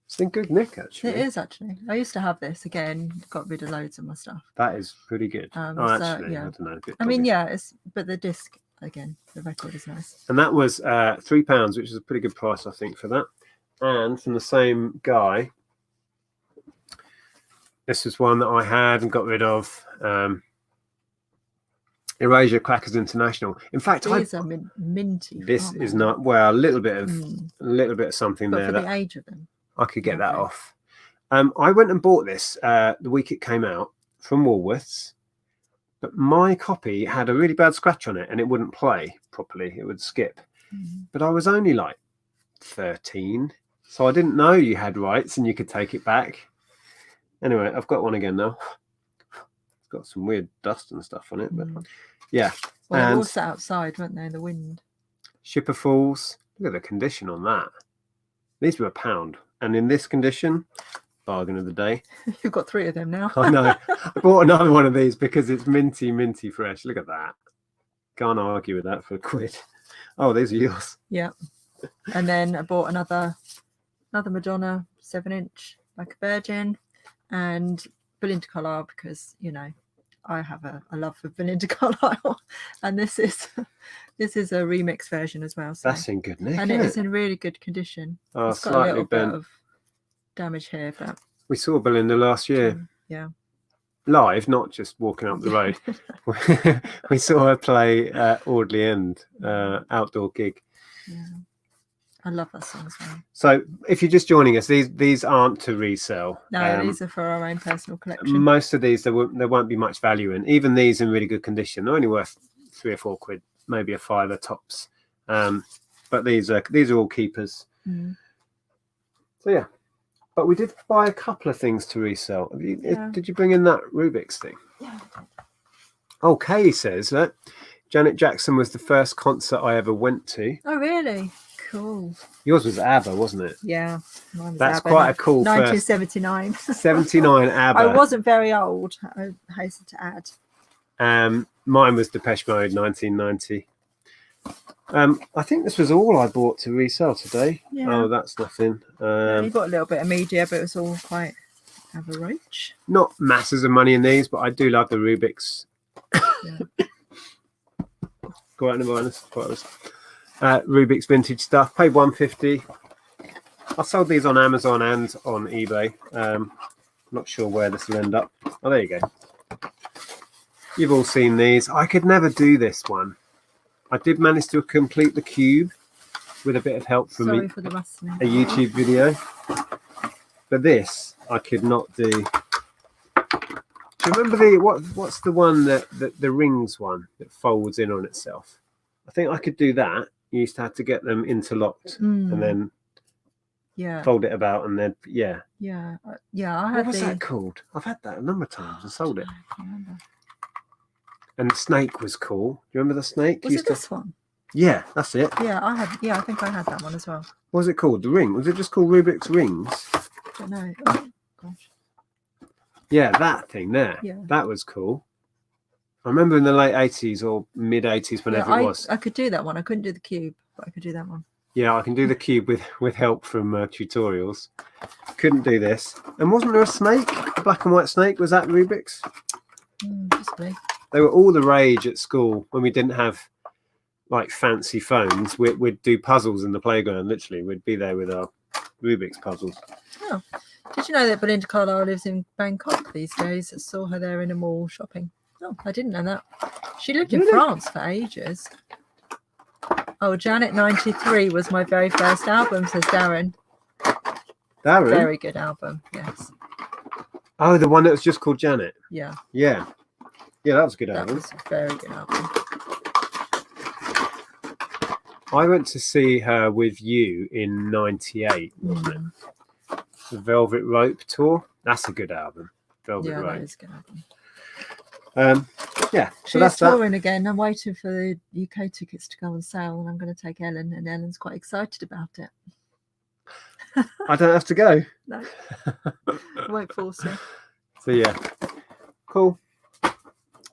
[SPEAKER 2] It's in good nick, actually.
[SPEAKER 1] It is, actually. I used to have this. Again, got rid of loads of my stuff.
[SPEAKER 2] That is pretty good. Actually,
[SPEAKER 1] yeah.
[SPEAKER 2] I don't know.
[SPEAKER 1] I mean, yeah, but the disc, again, the record is nice.
[SPEAKER 2] And that was £3, which is a pretty good price, I think, for that. And from the same guy, this was one that I had and got rid of. Erasure Crackers International. In fact,
[SPEAKER 1] these are minty.
[SPEAKER 2] This is not a little bit of something
[SPEAKER 1] but
[SPEAKER 2] there.
[SPEAKER 1] For the age of them,
[SPEAKER 2] I could get that off. I went and bought this the week it came out from Woolworths, but my copy had a really bad scratch on it and it wouldn't play properly. It would skip. But I was only like 13, so I didn't know you had rights and you could take it back. Anyway, I've got one again now. It's got some weird dust and stuff on it, but yeah.
[SPEAKER 1] Well, they were all sat outside, weren't they, in the wind?
[SPEAKER 2] Shipper Falls. Look at the condition on that. These were £1. And in this condition, bargain of the day.
[SPEAKER 1] You've got 3 of them now.
[SPEAKER 2] I know. I bought another one of these because it's minty fresh. Look at that. Can't argue with that for £1. Oh, these are yours.
[SPEAKER 1] Yeah. And then I bought another Madonna 7-inch, like a Virgin, and Belinda Carlisle, because, you know, I have a love for Belinda Carlisle, and this is a remix version as well. So.
[SPEAKER 2] That's in good nick,
[SPEAKER 1] and it's in really good condition.
[SPEAKER 2] Oh,
[SPEAKER 1] it's got a little bit of damage here, but
[SPEAKER 2] we saw Belinda last year.
[SPEAKER 1] Yeah,
[SPEAKER 2] live, not just walking up the road. We saw her play Audley End outdoor gig.
[SPEAKER 1] Yeah. I love that song as well.
[SPEAKER 2] So if you're just joining us, these aren't to resell.
[SPEAKER 1] No, these are for our own personal collection.
[SPEAKER 2] Most of these there won't be much value in. Even these in really good condition, they're only worth £3 or £4, maybe a £5 tops. But these are all keepers. So yeah, but we did buy a couple of things to resell. Did you bring in that Rubik's thing?
[SPEAKER 1] Yeah.
[SPEAKER 2] Oh, Kay says that Janet Jackson was the first concert I ever went to.
[SPEAKER 1] Oh, really? Cool.
[SPEAKER 2] Yours was ABBA, wasn't it?
[SPEAKER 1] Yeah. Mine was
[SPEAKER 2] That's
[SPEAKER 1] ABBA,
[SPEAKER 2] quite a cool
[SPEAKER 1] 1979.
[SPEAKER 2] 79 ABBA.
[SPEAKER 1] I wasn't very old, I hasten to add.
[SPEAKER 2] Mine was Depeche Mode, 1990. I think this was all I bought to resell today.
[SPEAKER 1] Yeah.
[SPEAKER 2] Oh, that's nothing.
[SPEAKER 1] You got a little bit of media, but it was all quite average.
[SPEAKER 2] Not masses of money in these, but I do love the Rubik's.
[SPEAKER 1] Yeah.
[SPEAKER 2] Go out in the minus. Rubik's vintage stuff. Paid £1.50. I sold these on Amazon and on eBay. Not sure where this will end up. Oh, there you go. You've all seen these. I could never do this one. I did manage to complete the cube with a bit of help from
[SPEAKER 1] Sorry for the rustling.
[SPEAKER 2] a YouTube video. But this I could not do. Do you remember what's the one that the rings one that folds in on itself? I think I could do that. You used to have to get them interlocked and then fold it about and then
[SPEAKER 1] I
[SPEAKER 2] what was that called? I've had that a number of times and sold it. And the snake was cool. Do you remember the snake?
[SPEAKER 1] Was it this one?
[SPEAKER 2] Yeah, that's it.
[SPEAKER 1] Yeah, I think I had that one as well.
[SPEAKER 2] What was it called? The ring? Was it just called Rubik's Rings?
[SPEAKER 1] I don't know. Oh, gosh.
[SPEAKER 2] Yeah, that thing there.
[SPEAKER 1] Yeah.
[SPEAKER 2] That was cool. I remember in the late 80s or mid 80s, whenever it was.
[SPEAKER 1] I could do that one. I couldn't do the cube, but I could do that one.
[SPEAKER 2] Yeah, I can do the cube with help from tutorials. Couldn't do this. And wasn't there a snake? A black and white snake? Was that Rubik's?
[SPEAKER 1] Possibly.
[SPEAKER 2] They were all the rage at school when we didn't have like fancy phones. We'd do puzzles in the playground. Literally, we'd be there with our Rubik's puzzles.
[SPEAKER 1] Oh, did you know that Belinda Carlisle lives in Bangkok these days? I saw her there in a mall shopping. Oh, I didn't know that. She lived in France for ages. Oh, Janet 93 was my very first album, says Darren.
[SPEAKER 2] Darren?
[SPEAKER 1] Very good album, yes.
[SPEAKER 2] Oh, the one that was just called Janet?
[SPEAKER 1] Yeah.
[SPEAKER 2] Yeah. Yeah, that was a good
[SPEAKER 1] That
[SPEAKER 2] album.
[SPEAKER 1] was a very good album.
[SPEAKER 2] I went to see her with you in 98, wasn't it? The Velvet Rope tour. That's a good album. Velvet Rope.
[SPEAKER 1] That is a good album.
[SPEAKER 2] Yeah, so
[SPEAKER 1] She's
[SPEAKER 2] that's
[SPEAKER 1] touring again. I'm waiting for the UK tickets to go on sale, and I'm going to take Ellen, and Ellen's quite excited about it.
[SPEAKER 2] I don't have to go.
[SPEAKER 1] No, I won't force her.
[SPEAKER 2] So yeah, cool.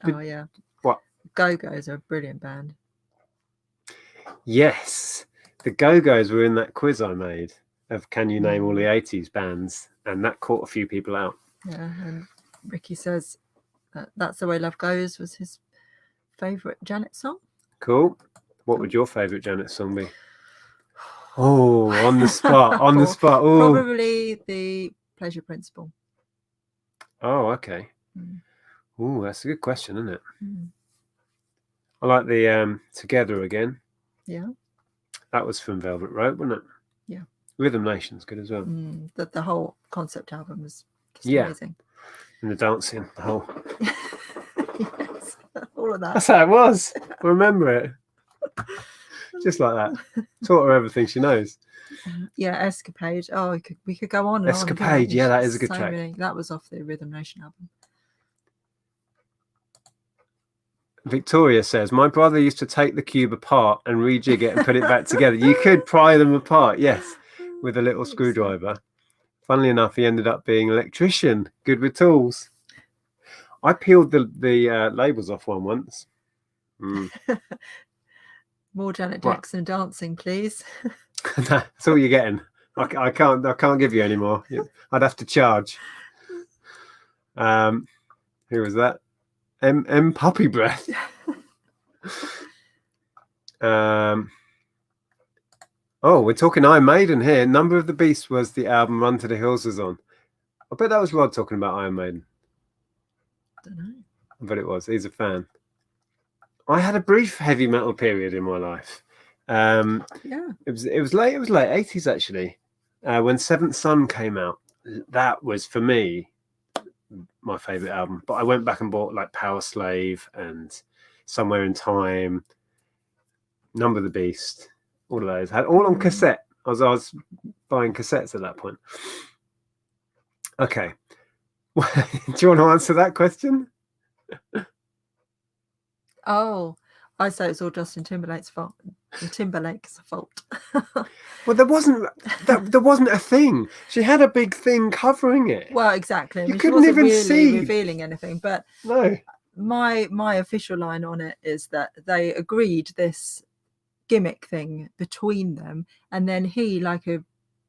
[SPEAKER 1] Oh yeah.
[SPEAKER 2] What?
[SPEAKER 1] Go-Go's are a brilliant band.
[SPEAKER 2] Yes, the Go-Go's were in that quiz I made of can you name all the 80s bands, and that caught a few people out.
[SPEAKER 1] Yeah, and Ricky says That's the Way Love Goes was his favourite Janet song.
[SPEAKER 2] Cool. What would your favourite Janet song be? Oh, on the spot, on the spot. Oh,
[SPEAKER 1] probably The Pleasure Principle.
[SPEAKER 2] Oh, okay.
[SPEAKER 1] Mm.
[SPEAKER 2] Oh, that's a good question, isn't it?
[SPEAKER 1] Mm.
[SPEAKER 2] I like the Together Again.
[SPEAKER 1] Yeah.
[SPEAKER 2] That was from Velvet Rope, wasn't it?
[SPEAKER 1] Yeah.
[SPEAKER 2] Rhythm Nation's good as well.
[SPEAKER 1] The whole concept album was just amazing.
[SPEAKER 2] And the dancing, the whole.
[SPEAKER 1] Yes, all of that.
[SPEAKER 2] That's how it was. I remember it. Just like that. Taught her everything she knows.
[SPEAKER 1] Yeah, Escapade. Oh, we could go on and
[SPEAKER 2] Escapade,
[SPEAKER 1] on.
[SPEAKER 2] yeah, that is a good track.
[SPEAKER 1] That was off the Rhythm Nation album.
[SPEAKER 2] Victoria says, my brother used to take the cube apart and rejig it and put it back together. You could pry them apart, yes, with a little screwdriver. Funnily enough, he ended up being an electrician, good with tools. I peeled the labels off one once.
[SPEAKER 1] More Janet Jackson dancing, please.
[SPEAKER 2] That's all you're getting. I can't give you any more. I'd have to charge. Who was that? M Puppy Breath. Oh, we're talking Iron Maiden here. Number of the Beast was the album Run to the Hills was on. I bet that was Rod talking about Iron Maiden.
[SPEAKER 1] I don't know.
[SPEAKER 2] I bet it was. He's a fan. I had a brief heavy metal period in my life.
[SPEAKER 1] Yeah.
[SPEAKER 2] It was late 80s actually. When Seventh Son came out. That was for me my favorite album. But I went back and bought like Power Slave and Somewhere in Time, Number of the Beast, all of those. Had all on cassette. I was buying cassettes at that point. Okay. Do you want to answer that question?
[SPEAKER 1] Oh, I say it's all Justin Timberlake's fault. Timberlake's fault.
[SPEAKER 2] Well, there wasn't a thing. She had a big thing covering it.
[SPEAKER 1] Well, exactly. I mean,
[SPEAKER 2] you couldn't even
[SPEAKER 1] really
[SPEAKER 2] see
[SPEAKER 1] revealing anything. But
[SPEAKER 2] no.
[SPEAKER 1] My official line on it is that they agreed this gimmick thing between them, and then he, like a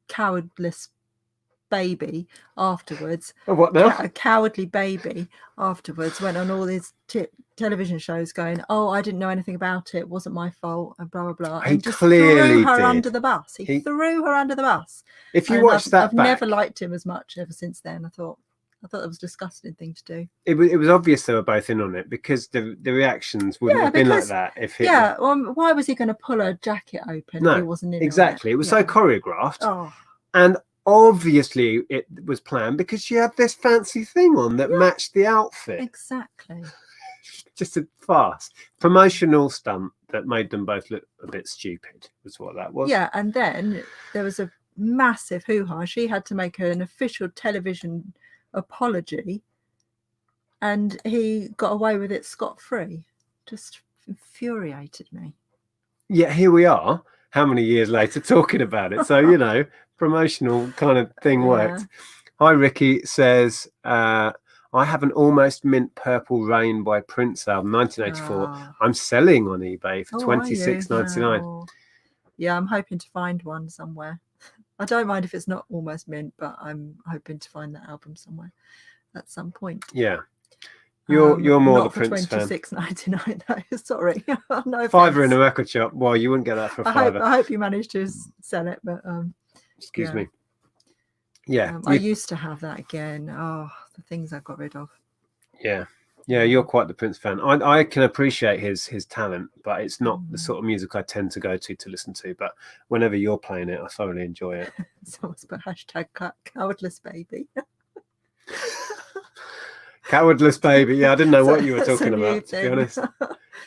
[SPEAKER 1] cowardless baby afterwards,
[SPEAKER 2] what now?
[SPEAKER 1] A cowardly baby afterwards went on all these television shows going, oh, I didn't know anything about it, wasn't my fault, and blah blah blah.
[SPEAKER 2] He
[SPEAKER 1] and just
[SPEAKER 2] clearly
[SPEAKER 1] threw her
[SPEAKER 2] did.
[SPEAKER 1] under the bus. He threw her under the bus.
[SPEAKER 2] If you watch that
[SPEAKER 1] I've never liked him as much ever since then. I thought that was a disgusting thing to do.
[SPEAKER 2] It was obvious they were both in on it because the reactions wouldn't have been like that if it
[SPEAKER 1] why was he going to pull her jacket open if he wasn't in
[SPEAKER 2] exactly. It was so choreographed.
[SPEAKER 1] Oh.
[SPEAKER 2] And obviously it was planned because she had this fancy thing on that matched the outfit.
[SPEAKER 1] Exactly.
[SPEAKER 2] Just a farce. Promotional stunt that made them both look a bit stupid was what that was.
[SPEAKER 1] Yeah, and then there was a massive hoo-ha. She had to make an official television apology and he got away with it scot-free. Just infuriated me.
[SPEAKER 2] Yeah, here we are, how many years later, talking about it. So, promotional kind of thing worked. Hi, Ricky says, I have an Almost Mint Purple Rain by Prince album, 1984. I'm selling on eBay for $26.99.
[SPEAKER 1] Wow. yeah, I'm hoping to find one somewhere. I don't mind if it's not almost mint, but I'm hoping to find that album somewhere at some point.
[SPEAKER 2] Yeah. You're more the
[SPEAKER 1] not for
[SPEAKER 2] Prince fan.
[SPEAKER 1] $26.99 though. Sorry, no
[SPEAKER 2] Fiver in
[SPEAKER 1] offense.
[SPEAKER 2] a record shop. Well, you wouldn't get that for a fiver.
[SPEAKER 1] I hope you managed to sell it, but
[SPEAKER 2] Excuse
[SPEAKER 1] yeah.
[SPEAKER 2] me. Yeah,
[SPEAKER 1] I used to have that again. Oh, the things I got rid of.
[SPEAKER 2] Yeah, you're quite the Prince fan. I can appreciate his talent, but it's not the sort of music I tend to go to listen to. But whenever you're playing it, I thoroughly enjoy it.
[SPEAKER 1] Someone's put hashtag cowardless baby.
[SPEAKER 2] Cowardless baby. Yeah, I didn't know what you were talking about, to be honest.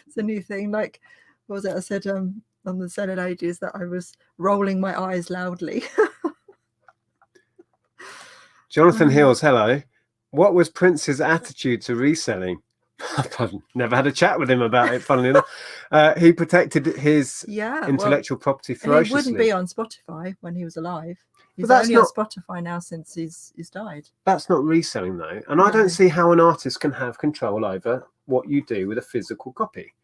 [SPEAKER 1] It's a new thing. Like, what was it? I said on the Selling Ages that I was rolling my eyes loudly.
[SPEAKER 2] Jonathan Hills, hello. What was Prince's attitude to reselling? I've never had a chat with him about it, funnily enough. He protected his intellectual property ferociously.
[SPEAKER 1] He wouldn't be on Spotify when he was alive. He's only on Spotify now since he's died.
[SPEAKER 2] That's not reselling, though. And I don't see how an artist can have control over what you do with a physical copy.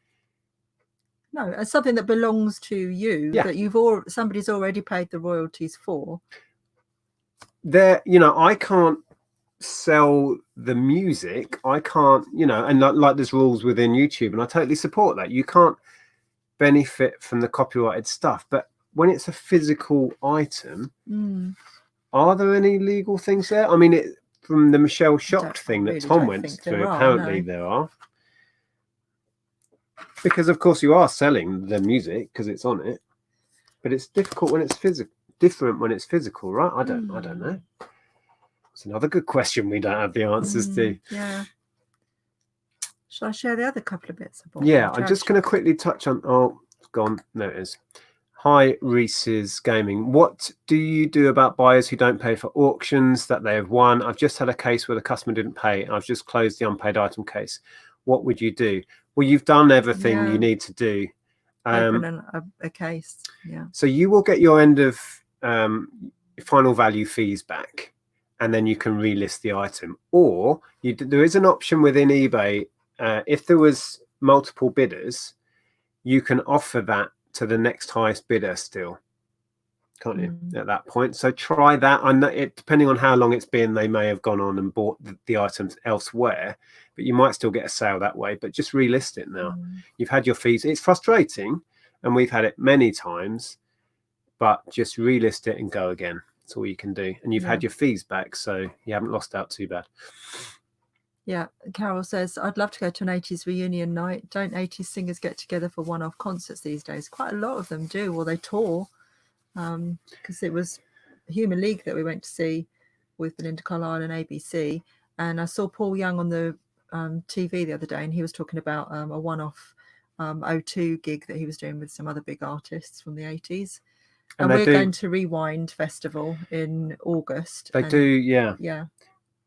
[SPEAKER 1] No, it's something that belongs to you that somebody's already paid the royalties for.
[SPEAKER 2] I can't sell the music. I can't, and like there's rules within YouTube, and I totally support that. You can't benefit from the copyrighted stuff, but when it's a physical item, are there any legal things there? I mean, from the Michelle Shocked thing that Tom went through, apparently there are. Because of course you are selling the music because it's on it, but it's difficult when it's physical. Different when it's physical, right? I don't know. It's another good question we don't have the answers to.
[SPEAKER 1] Yeah. Shall I share the other couple of bits?
[SPEAKER 2] I'm just going to quickly touch on. Oh, it's gone. There it is. Hi, Reese's Gaming. What do you do about buyers who don't pay for auctions that they have won? I've just had a case where the customer didn't pay, and I've just closed the unpaid item case. What would you do? Well, you've done everything you need to do.
[SPEAKER 1] Open a case. Yeah.
[SPEAKER 2] So you will get your end of final value fees back, and then you can relist the item. Or there is an option within eBay. If there was multiple bidders, you can offer that to the next highest bidder still, can't you, at that point? So try that. I know depending on how long it's been, they may have gone on and bought the items elsewhere, but you might still get a sale that way. But just relist it now. You've had your fees. It's frustrating, and we've had it many times, but just relist it and go again. That's all you can do. And you've had your fees back, so you haven't lost out too bad.
[SPEAKER 1] Yeah, Carol says, I'd love to go to an 80s reunion night. Don't 80s singers get together for one-off concerts these days? Quite a lot of them do, or they tour. Because it was Human League that we went to see with Belinda Carlisle and ABC. And I saw Paul Young on the TV the other day, and he was talking about a one-off O2 gig that he was doing with some other big artists from the 80s. And we're going to Rewind Festival in August.
[SPEAKER 2] They do, yeah.
[SPEAKER 1] Yeah.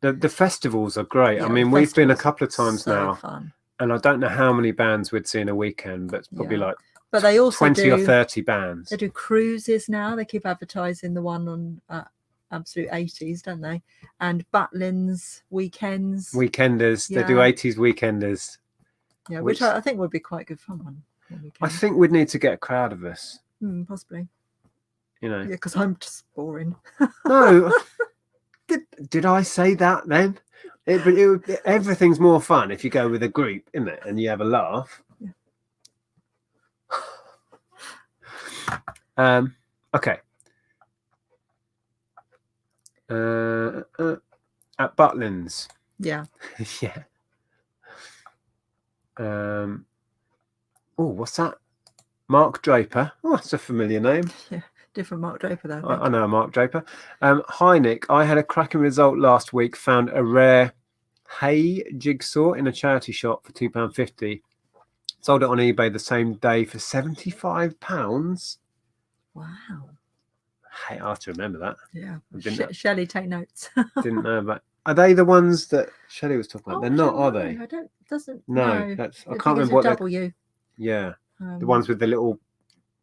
[SPEAKER 2] The festivals are great. I mean, we've been a couple of times now, fun. And I don't know how many bands we'd see in a weekend, but it's probably like
[SPEAKER 1] but they also
[SPEAKER 2] 20 or 30 bands.
[SPEAKER 1] They do cruises now. They keep advertising the one on Absolute 80s, don't they? And Butlins weekends.
[SPEAKER 2] Weekenders. They do 80s weekenders.
[SPEAKER 1] Yeah, which I think would be quite good fun one.
[SPEAKER 2] I think we'd need to get a crowd of us.
[SPEAKER 1] Possibly.
[SPEAKER 2] Yeah,
[SPEAKER 1] because I'm just boring.
[SPEAKER 2] No. Did I say that then? Everything's more fun if you go with a group, isn't it? And you have a laugh. Yeah. Okay. At Butlins.
[SPEAKER 1] Yeah.
[SPEAKER 2] Yeah. Oh, what's that? Mark Draper. Oh, that's a familiar name.
[SPEAKER 1] Yeah. Different Mark Draper, though.
[SPEAKER 2] I know Mark Draper. Hi, Nick. I had a cracking result last week. Found a rare hay jigsaw in a charity shop for £2.50. Sold it on eBay the same day for £75.
[SPEAKER 1] Wow.
[SPEAKER 2] Hey, I have to remember that.
[SPEAKER 1] Yeah. Shelley, take notes.
[SPEAKER 2] Didn't know about. Are they the ones that Shelley was talking about? They're not, are they?
[SPEAKER 1] I don't. Doesn't.
[SPEAKER 2] No, that's. I can't remember what they're.
[SPEAKER 1] W.
[SPEAKER 2] Yeah. The ones with the little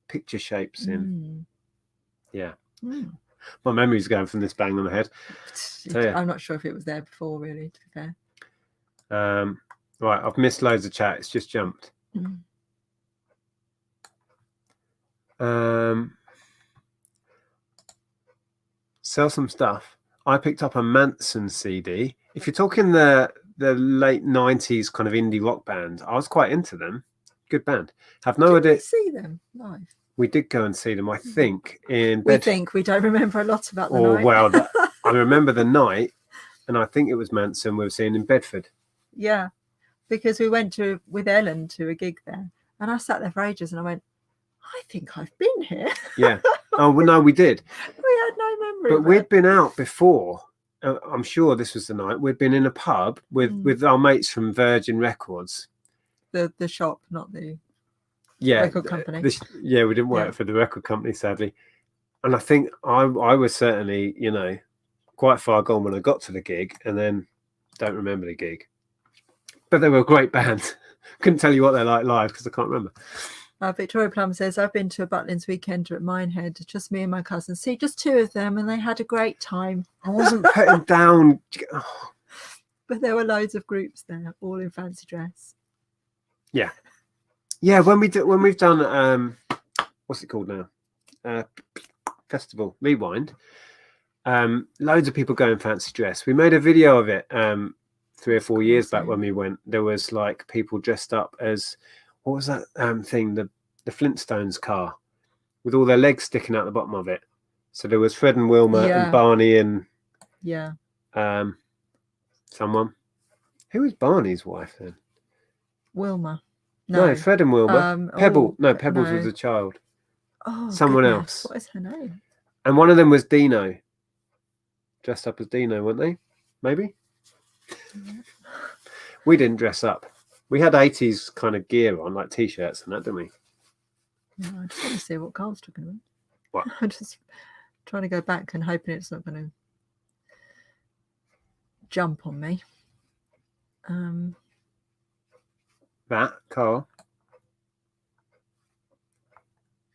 [SPEAKER 2] picture shapes in. Yeah. My memory's going from this bang on the head.
[SPEAKER 1] I'm not sure if it was there before, really, to be fair.
[SPEAKER 2] Right, I've missed loads of chat. It's just jumped. Sell some stuff. I picked up a Manson CD. If you're talking the late 90s kind of indie rock band, I was quite into them. Good band. Have no
[SPEAKER 1] Did
[SPEAKER 2] idea.
[SPEAKER 1] we see them live?
[SPEAKER 2] We did go and see them, I think, in
[SPEAKER 1] We
[SPEAKER 2] Bedford.
[SPEAKER 1] think we don't remember a lot about the
[SPEAKER 2] Oh,
[SPEAKER 1] night.
[SPEAKER 2] well, I remember the night, and I think it was Manson we were seeing in Bedford.
[SPEAKER 1] Yeah, because we went with Ellen to a gig there, and I sat there for ages, and I went, I think I've been here.
[SPEAKER 2] Yeah. Oh, well, no, we did.
[SPEAKER 1] We had no memory.
[SPEAKER 2] But we'd been out before. I'm sure this was the night. We'd been in a pub with our mates from Virgin Records.
[SPEAKER 1] The shop, not the record company.
[SPEAKER 2] We didn't work for the record company, sadly. And I think I was certainly, quite far gone when I got to the gig, and then don't remember the gig. But they were a great band. Couldn't tell you what they're like live because I can't remember.
[SPEAKER 1] Victoria Plum says, I've been to a Butlins weekend at Minehead, just me and my cousin. See, just two of them, and they had a great time.
[SPEAKER 2] I wasn't putting down.
[SPEAKER 1] But there were loads of groups there, all in fancy dress.
[SPEAKER 2] Yeah. Yeah, when we've done what's it called now? Festival Rewind. Loads of people go in fancy dress. We made a video of it 3 or 4 years back when we went. There was like people dressed up as, what was that thing? The Flintstones car with all their legs sticking out the bottom of it. So there was Fred and Wilma and Barney and someone. Who was Barney's wife then?
[SPEAKER 1] Wilma.
[SPEAKER 2] No, Fred and Wilma. Pebbles was a child.
[SPEAKER 1] Oh,
[SPEAKER 2] someone
[SPEAKER 1] goodness.
[SPEAKER 2] else.
[SPEAKER 1] What is her name?
[SPEAKER 2] And one of them was Dino. Dressed up as Dino, weren't they? Maybe? Yeah. We didn't dress up. We had 80s kind of gear on, like T-shirts and that, didn't we?
[SPEAKER 1] No, I just want to see what Carl's talking about.
[SPEAKER 2] What?
[SPEAKER 1] I'm just trying to go back and hoping it's not going to jump on me.
[SPEAKER 2] That, Carl.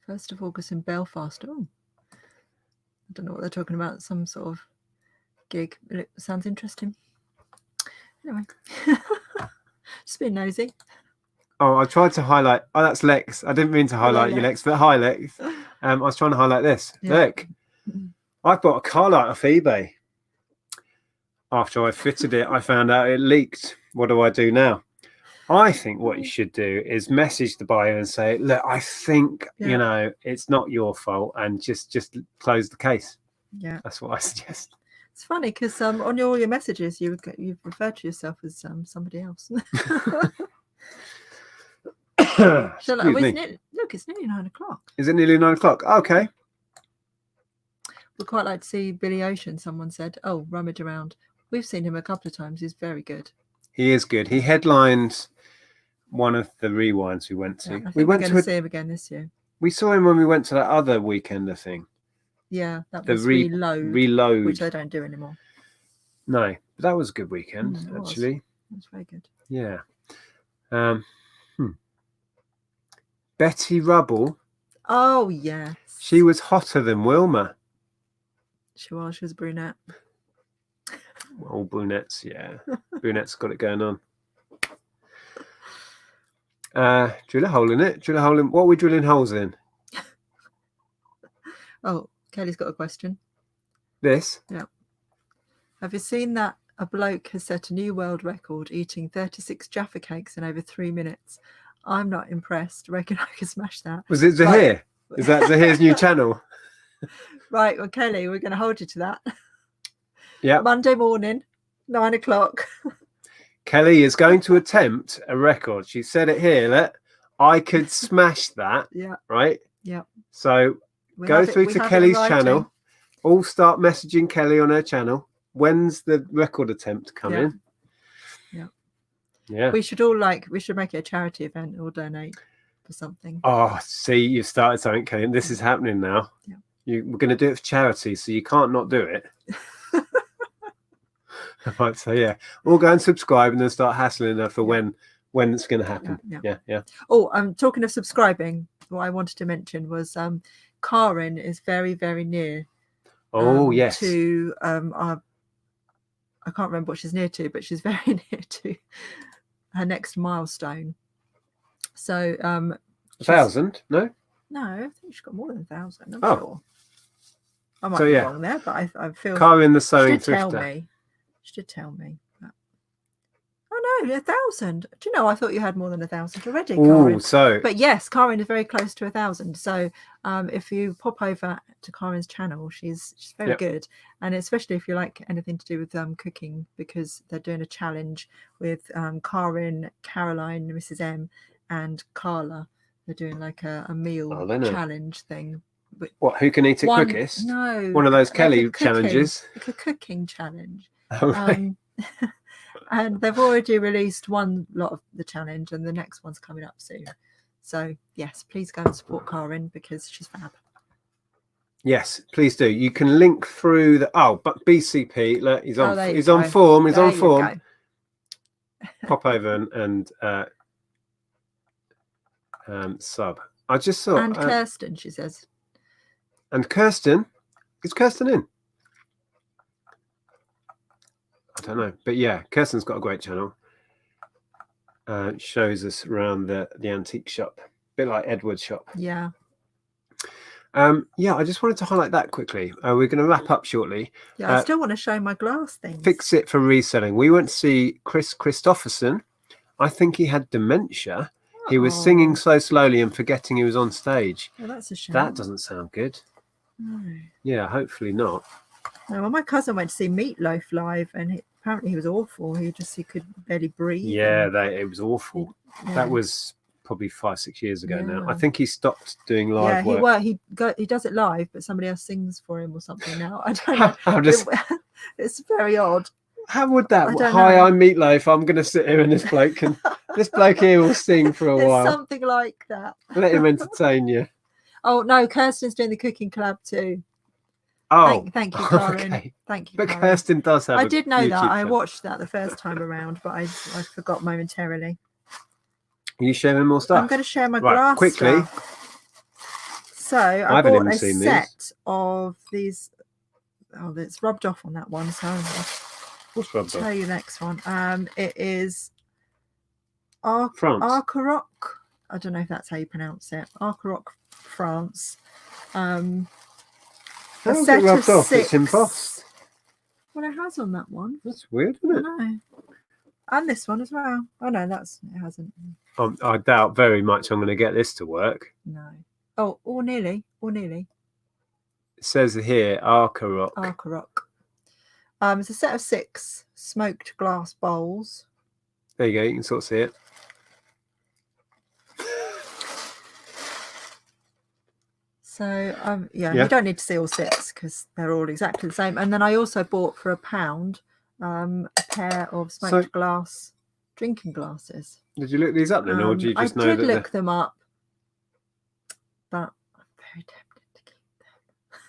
[SPEAKER 1] 1st of August in Belfast. Oh, I don't know what they're talking about. Some sort of gig. It sounds interesting. Anyway, just being nosy.
[SPEAKER 2] Oh, I tried to highlight. Oh, that's Lex. I didn't mean to highlight you, Lex, but hi, Lex. I was trying to highlight this. Yeah. Look, I bought a car light off eBay. After I fitted it, I found out it leaked. What do I do now? I think what you should do is message the buyer and say, look, I think, it's not your fault, and just close the case. Yeah. That's what I suggest.
[SPEAKER 1] It's funny because on all your messages, you've referred to yourself as somebody else. Look, it's nearly 9 o'clock.
[SPEAKER 2] Is it nearly 9 o'clock? Okay.
[SPEAKER 1] We'd quite like to see Billy Ocean, someone said. Oh, rummage around. We've seen him a couple of times. He's very good.
[SPEAKER 2] He is good. He headlined one of the rewinds we went to.
[SPEAKER 1] Yeah, I think we're going to see him again this year.
[SPEAKER 2] We saw him when we went to that other weekender thing.
[SPEAKER 1] Yeah, that was Reload, which I don't do anymore.
[SPEAKER 2] No, but that was a good weekend, actually.
[SPEAKER 1] It was very good.
[SPEAKER 2] Yeah. Betty Rubble.
[SPEAKER 1] Oh, yes.
[SPEAKER 2] She was hotter than Wilma.
[SPEAKER 1] She was a brunette.
[SPEAKER 2] All brunettes, yeah. Brunettes got it going on. Drill a hole in it. What are we drilling holes in?
[SPEAKER 1] Oh, Kelly's got a question.
[SPEAKER 2] This?
[SPEAKER 1] Yeah. Have you seen that a bloke has set a new world record eating 36 Jaffa cakes in over 3 minutes? I'm not impressed. Reckon I can smash that.
[SPEAKER 2] Was it Zahir? Right. Is that Zahir's new channel?
[SPEAKER 1] Right. Well, Kelly, we're going to hold you to that.
[SPEAKER 2] Yeah.
[SPEAKER 1] Monday morning, 9 o'clock.
[SPEAKER 2] Kelly is going to attempt a record. She said it here that I could smash that.
[SPEAKER 1] Yeah.
[SPEAKER 2] Right?
[SPEAKER 1] Yeah.
[SPEAKER 2] So go through to Kelly's channel. All start messaging Kelly on her channel. When's the record attempt coming?
[SPEAKER 1] Yeah.
[SPEAKER 2] Yeah.
[SPEAKER 1] We should make it a charity event or donate for something.
[SPEAKER 2] Oh, see, you've started something, Kelly. This is happening now.
[SPEAKER 1] Yeah.
[SPEAKER 2] We're going to do it for charity, so you can't not do it. Right, so yeah, we'll go and subscribe and then start hassling her for when it's going to happen. Yeah.
[SPEAKER 1] Oh, talking of subscribing, what I wanted to mention was Karen is very, very near.
[SPEAKER 2] Yes.
[SPEAKER 1] To I can't remember what she's near to, but she's very near to her next milestone. So
[SPEAKER 2] 1,000? No.
[SPEAKER 1] No, I think she's got more than 1,000. I'm
[SPEAKER 2] Oh.
[SPEAKER 1] sure. I might
[SPEAKER 2] So,
[SPEAKER 1] be
[SPEAKER 2] yeah.
[SPEAKER 1] wrong there, but I feel
[SPEAKER 2] Karin the
[SPEAKER 1] she
[SPEAKER 2] sewing
[SPEAKER 1] did tell
[SPEAKER 2] thrifter.
[SPEAKER 1] me. She did tell me. But... Oh no, 1,000. Do you know? I thought you had more than 1,000 already, Karin.
[SPEAKER 2] Oh, so
[SPEAKER 1] But yes, Karin is very close to 1,000. So if you pop over to Karin's channel, she's very good, and especially if you like anything to do with cooking, because they're doing a challenge with Karin, Caroline, Mrs. M, and Carla. They're doing like a meal challenge thing.
[SPEAKER 2] What? Who can eat it quickest?
[SPEAKER 1] No,
[SPEAKER 2] one of those
[SPEAKER 1] like
[SPEAKER 2] Kelly challenges.
[SPEAKER 1] like a cooking challenge.
[SPEAKER 2] Oh, right.
[SPEAKER 1] And they've already released one lot of the challenge, and the next one's coming up soon. So yes, please go and support Karin because she's fab.
[SPEAKER 2] Yes, please do. You can link through the but BCP. Look, he's on. He's on form. He's on form. Pop over and sub. I just saw.
[SPEAKER 1] And Kirsten, she says.
[SPEAKER 2] And Kirsten, is Kirsten in? I don't know, but yeah, Kirsten's got a great channel. Shows us around the antique shop, a bit like Edward's shop.
[SPEAKER 1] Yeah.
[SPEAKER 2] Yeah, I just wanted to highlight that quickly. We're going to wrap up shortly.
[SPEAKER 1] Yeah, I still want to show my glass things.
[SPEAKER 2] Fix It for Reselling. We went to see Chris Christopherson. I think he had dementia. He was singing so slowly and forgetting he was on stage.
[SPEAKER 1] Well, that's a shame.
[SPEAKER 2] That doesn't sound good.
[SPEAKER 1] No.
[SPEAKER 2] Yeah, hopefully not.
[SPEAKER 1] No, well, my cousin went to see Meatloaf live, and apparently he was awful. He could barely breathe.
[SPEAKER 2] Yeah, it was awful. That was probably 5-6 years ago now. I think he stopped doing live work.
[SPEAKER 1] He does it live, but somebody else sings for him or something now. I don't know. It's very odd.
[SPEAKER 2] How would that? Hi, I'm Meatloaf. I'm going to sit here and this bloke here will sing for a while.
[SPEAKER 1] Something like that.
[SPEAKER 2] Let him entertain you.
[SPEAKER 1] Oh no, Kirsten's doing the cooking collab too.
[SPEAKER 2] Oh,
[SPEAKER 1] thank you, Karin.
[SPEAKER 2] Okay.
[SPEAKER 1] Thank you.
[SPEAKER 2] But
[SPEAKER 1] Karin.
[SPEAKER 2] Kirsten does have.
[SPEAKER 1] I did know
[SPEAKER 2] YouTube
[SPEAKER 1] that.
[SPEAKER 2] channel.
[SPEAKER 1] I watched that the first time around, but I forgot momentarily.
[SPEAKER 2] Are you sharing more stuff?
[SPEAKER 1] I'm going to share my glass
[SPEAKER 2] quickly.
[SPEAKER 1] Stuff. So I bought a set of these. Oh, it's rubbed off on that one. So
[SPEAKER 2] what's rubbed off?
[SPEAKER 1] Tell you the next one. It is France. Arcaroc. I don't know if that's how you pronounce it. Arcaroc, France.
[SPEAKER 2] How is it rubbed off? It's embossed.
[SPEAKER 1] Well, it has on that one.
[SPEAKER 2] That's weird, isn't it?
[SPEAKER 1] I know. And this one as well. Oh no, it hasn't.
[SPEAKER 2] I doubt very much I'm going to get this to work.
[SPEAKER 1] No. Oh, or nearly.
[SPEAKER 2] It says here Arcaroc.
[SPEAKER 1] It's a set of 6 smoked glass bowls.
[SPEAKER 2] There you go. You can sort of see it.
[SPEAKER 1] So you don't need to see all 6 because they're all exactly the same. And then I also bought for £1 a pair of smoked glass drinking glasses.
[SPEAKER 2] Did you look these up then, or do you just know that? I did
[SPEAKER 1] look them up, but I'm very tempted to keep them.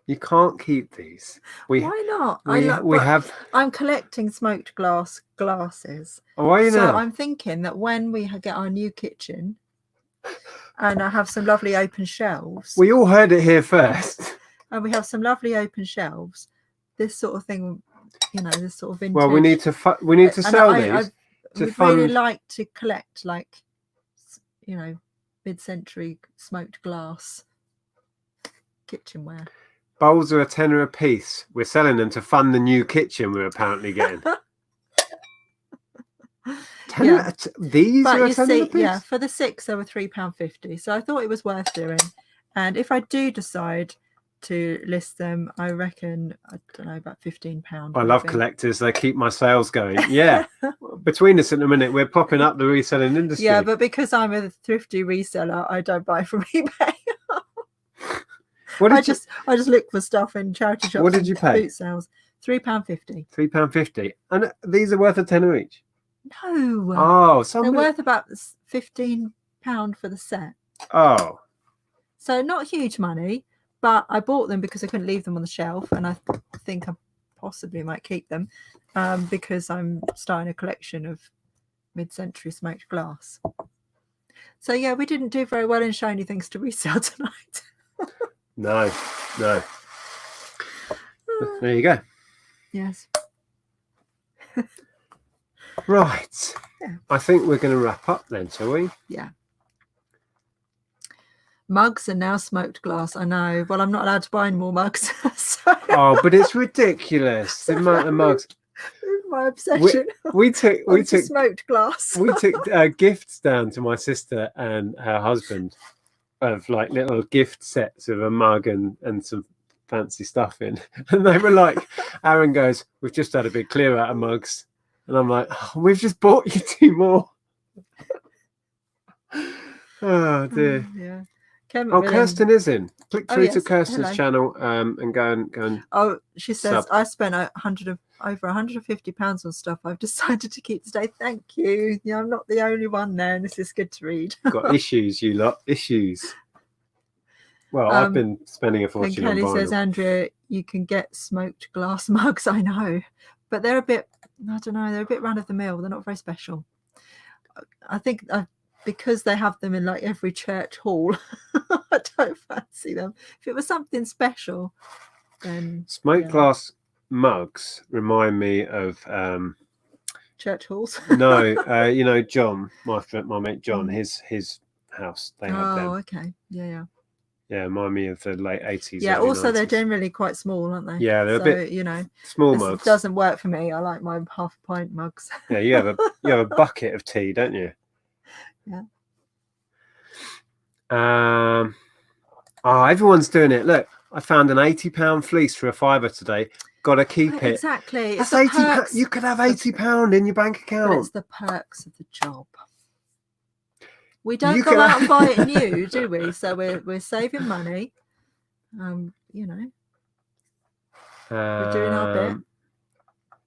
[SPEAKER 2] You can't keep these.
[SPEAKER 1] Why not? I'm collecting smoked glass glasses.
[SPEAKER 2] Oh, are you now?
[SPEAKER 1] So I'm thinking that when we get our new kitchen and I have some lovely open shelves.
[SPEAKER 2] We all heard it here first.
[SPEAKER 1] And we have some lovely open shelves. This sort of thing, this sort of vintage.
[SPEAKER 2] Well, we need to sell these.
[SPEAKER 1] We'd really like to collect, mid-century smoked glass kitchenware.
[SPEAKER 2] Bowls are a tenner a piece. We're selling them to fund the new kitchen we're apparently getting. These are a tenner a piece?
[SPEAKER 1] Yeah, for the 6 they were £3.50. So I thought it was worth doing. And if I do decide to list them, I reckon, I don't know, about £15.
[SPEAKER 2] I love collectors. They keep my sales going. Yeah. Between us in a minute, we're popping up the reselling industry.
[SPEAKER 1] Yeah, but because I'm a thrifty reseller, I don't buy from eBay. I just look for stuff in charity shops.
[SPEAKER 2] What did you pay?
[SPEAKER 1] Boot sales. £3.50.
[SPEAKER 2] £3.50. And these are worth a tenner each?
[SPEAKER 1] No.
[SPEAKER 2] Oh,
[SPEAKER 1] they're worth about £15 for the set.
[SPEAKER 2] Oh.
[SPEAKER 1] So not huge money. But I bought them because I couldn't leave them on the shelf, and I think I possibly might keep them because I'm starting a collection of mid-century smoked glass. So yeah, we didn't do very well in showing you things to resell tonight.
[SPEAKER 2] No. There you go.
[SPEAKER 1] Yes.
[SPEAKER 2] Right. Yeah. I think we're going to wrap up then, shall we?
[SPEAKER 1] Yeah. Mugs are now smoked glass. I know. Well, I'm not allowed to buy any more mugs. So
[SPEAKER 2] Oh, but it's ridiculous. The amount of mugs.
[SPEAKER 1] my obsession.
[SPEAKER 2] We took
[SPEAKER 1] smoked glass.
[SPEAKER 2] we took gifts down to my sister and her husband of like little gift sets of a mug and some fancy stuff in, and they were like, Aaron goes, "We've just had a big clear out of mugs," and I'm like, oh, "We've just bought you 2 more." Oh dear.
[SPEAKER 1] Yeah.
[SPEAKER 2] Kirsten is in. Click through to
[SPEAKER 1] yes.
[SPEAKER 2] Kirsten's
[SPEAKER 1] Hello.
[SPEAKER 2] channel and go and.
[SPEAKER 1] Oh, she says,
[SPEAKER 2] sub.
[SPEAKER 1] I spent over £150 on stuff I've decided to keep today. Thank you. Yeah, I'm not the only one there, and this is good to read.
[SPEAKER 2] Got issues, you lot. Issues. Well, I've been spending a fortune
[SPEAKER 1] and Kelly
[SPEAKER 2] on vinyl.
[SPEAKER 1] says, Andrea, you can get smoked glass mugs. I know, but they're a bit, I don't know, they're a bit run of the mill. They're not very special. I think because they have them in like every church hall, I don't fancy them. If it was something special, then
[SPEAKER 2] smoked glass mugs remind me of
[SPEAKER 1] church halls.
[SPEAKER 2] No, you know, John, my mate John, his house. They have them.
[SPEAKER 1] Oh, okay, yeah.
[SPEAKER 2] Yeah, remind me of the late 80s.
[SPEAKER 1] Yeah, also
[SPEAKER 2] 90s.
[SPEAKER 1] they're generally quite small, aren't they?
[SPEAKER 2] Yeah, they're a bit,
[SPEAKER 1] you know,
[SPEAKER 2] small mugs.
[SPEAKER 1] It doesn't work for me. I like my half pint mugs.
[SPEAKER 2] Yeah, you have a bucket of tea, don't you?
[SPEAKER 1] Yeah.
[SPEAKER 2] Oh, everyone's doing it. Look, I found an £80 fleece for a fiver today. Got to keep it.
[SPEAKER 1] Exactly.
[SPEAKER 2] That's £80. You could have £80 in your bank account.
[SPEAKER 1] But it's the perks of the job. We don't go out and buy it new, do we? So we're saving money. You know, we're doing our bit.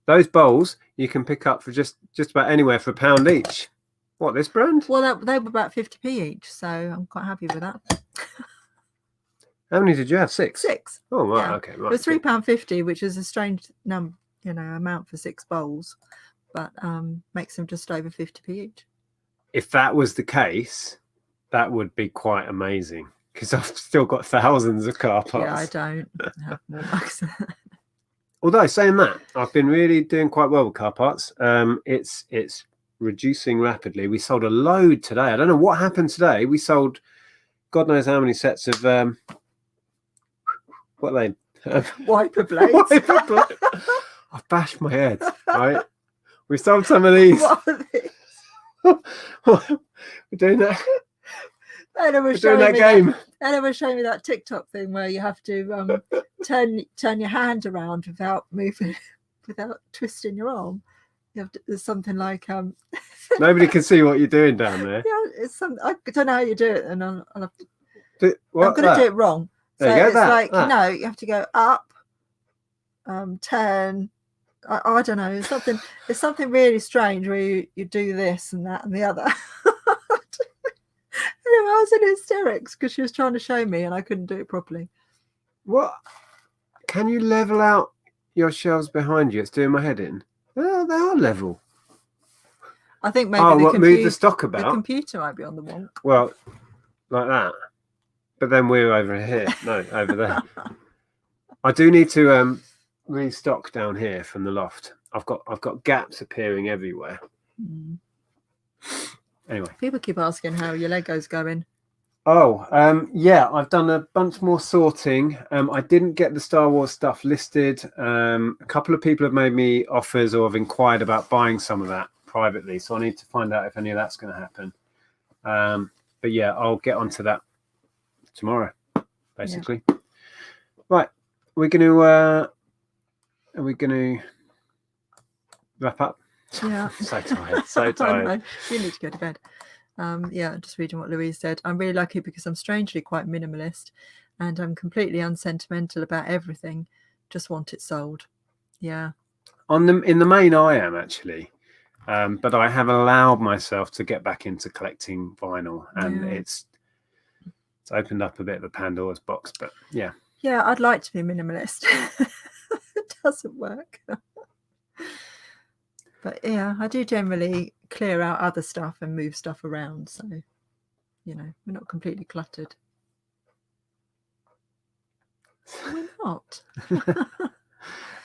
[SPEAKER 2] Those bowls you can pick up for just about anywhere for £1 each. What, this brand?
[SPEAKER 1] Well, they were about 50p each, so I'm quite happy with that.
[SPEAKER 2] How many did you have? 6?
[SPEAKER 1] 6.
[SPEAKER 2] Oh, right,
[SPEAKER 1] yeah.
[SPEAKER 2] okay. Right.
[SPEAKER 1] It was £3.50, which is a strange amount for 6 bowls, but makes them just over 50p each.
[SPEAKER 2] If that was the case, that would be quite amazing, because I've still got thousands of car parts.
[SPEAKER 1] Yeah, I don't have more mugs.
[SPEAKER 2] Although saying that, I've been really doing quite well with car parts. It's reducing rapidly. We sold a load today. I don't know what happened today. We sold God knows how many sets of what are they?
[SPEAKER 1] Wiper blades.
[SPEAKER 2] I bashed my head. Right, we sold some of these.
[SPEAKER 1] What are these?
[SPEAKER 2] We're doing that.
[SPEAKER 1] Ella was showing me that TikTok thing where you have to turn your hand around without moving, without twisting your arm. You have to, there's something like
[SPEAKER 2] nobody can see what you're doing down there.
[SPEAKER 1] Yeah, it's some. I don't know how you do it, and I'll have
[SPEAKER 2] to.
[SPEAKER 1] I'm going to do it wrong. So
[SPEAKER 2] there you go,
[SPEAKER 1] it's like no, you have to go up, turn. I don't know. It's something really strange where you do this and that and the other. I was in hysterics because she was trying to show me and I couldn't do it properly.
[SPEAKER 2] What? Can you level out your shelves behind you? It's doing my head in. Oh, they are level.
[SPEAKER 1] I think maybe move
[SPEAKER 2] the stock about?
[SPEAKER 1] The computer might be on the wonk.
[SPEAKER 2] Well, like that. But then we're over here. No, over there. I do need to restock down here from the loft. I've got gaps appearing everywhere.
[SPEAKER 1] Mm.
[SPEAKER 2] Anyway,
[SPEAKER 1] people keep asking how your Lego's going.
[SPEAKER 2] Oh, yeah, I've done a bunch more sorting. I didn't get the Star Wars stuff listed. A couple of people have made me offers or have inquired about buying some of that privately, so I need to find out if any of that's going to happen. But yeah, I'll get onto that tomorrow, basically. Yeah. Right, are we going to wrap up?
[SPEAKER 1] Yeah.
[SPEAKER 2] So tired.
[SPEAKER 1] You need to go to bed. Yeah, just reading what Louise said. I'm really lucky because I'm strangely quite minimalist and I'm completely unsentimental about everything. Just want it sold. Yeah.
[SPEAKER 2] In the main, I am actually. But I have allowed myself to get back into collecting vinyl, and it's opened up a bit of a Pandora's box, but yeah.
[SPEAKER 1] Yeah, I'd like to be minimalist. It doesn't work. But yeah, I do generally clear out other stuff and move stuff around. So, you know, we're not completely cluttered. We're not.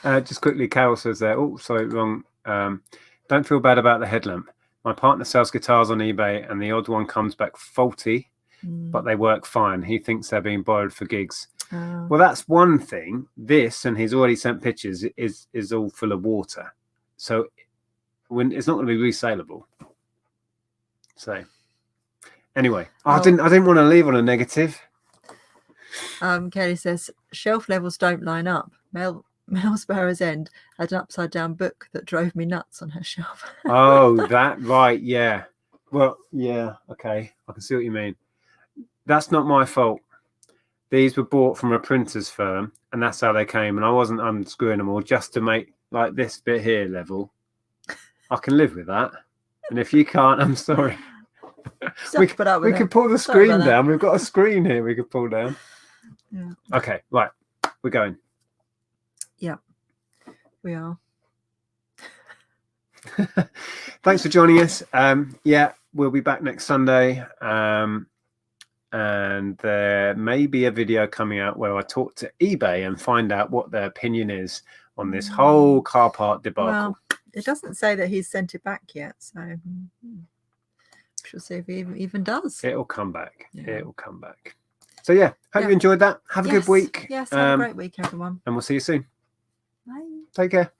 [SPEAKER 2] Just quickly, Carol says there, oh, sorry, wrong. Don't feel bad about the headlamp. My partner sells guitars on eBay and the odd one comes back faulty. but they work fine. He thinks they're being borrowed for gigs.
[SPEAKER 1] Oh.
[SPEAKER 2] Well, that's one thing. This, and he's already sent pictures, is all full of water, so it's not going to be resaleable. So anyway, I didn't want to leave on a negative.
[SPEAKER 1] Kelly says shelf levels don't line up. Mellsborough's End had an upside down book that drove me nuts on her shelf.
[SPEAKER 2] Oh, that right, yeah. Well, yeah, okay, I can see what you mean. That's not my fault. These were bought from a printer's firm, and that's how they came. And I wasn't unscrewing them all just to make like this bit here level. I can live with that. And if you can't, I'm sorry. We could pull the screen down. We've got a screen here we could pull down.
[SPEAKER 1] Yeah.
[SPEAKER 2] Okay, right. We're going.
[SPEAKER 1] Yeah, we are.
[SPEAKER 2] Thanks for joining us. Yeah, we'll be back next Sunday. And there may be a video coming out where I talk to eBay and find out what their opinion is on this whole car park debacle.
[SPEAKER 1] Well, it doesn't say that he's sent it back yet, so we'll see if he even does.
[SPEAKER 2] It'll come back.
[SPEAKER 1] Yeah.
[SPEAKER 2] It'll come back. So yeah, hope you enjoyed that. Have a good week.
[SPEAKER 1] Yes, have a great week, everyone.
[SPEAKER 2] And we'll see you soon.
[SPEAKER 1] Bye.
[SPEAKER 2] Take care.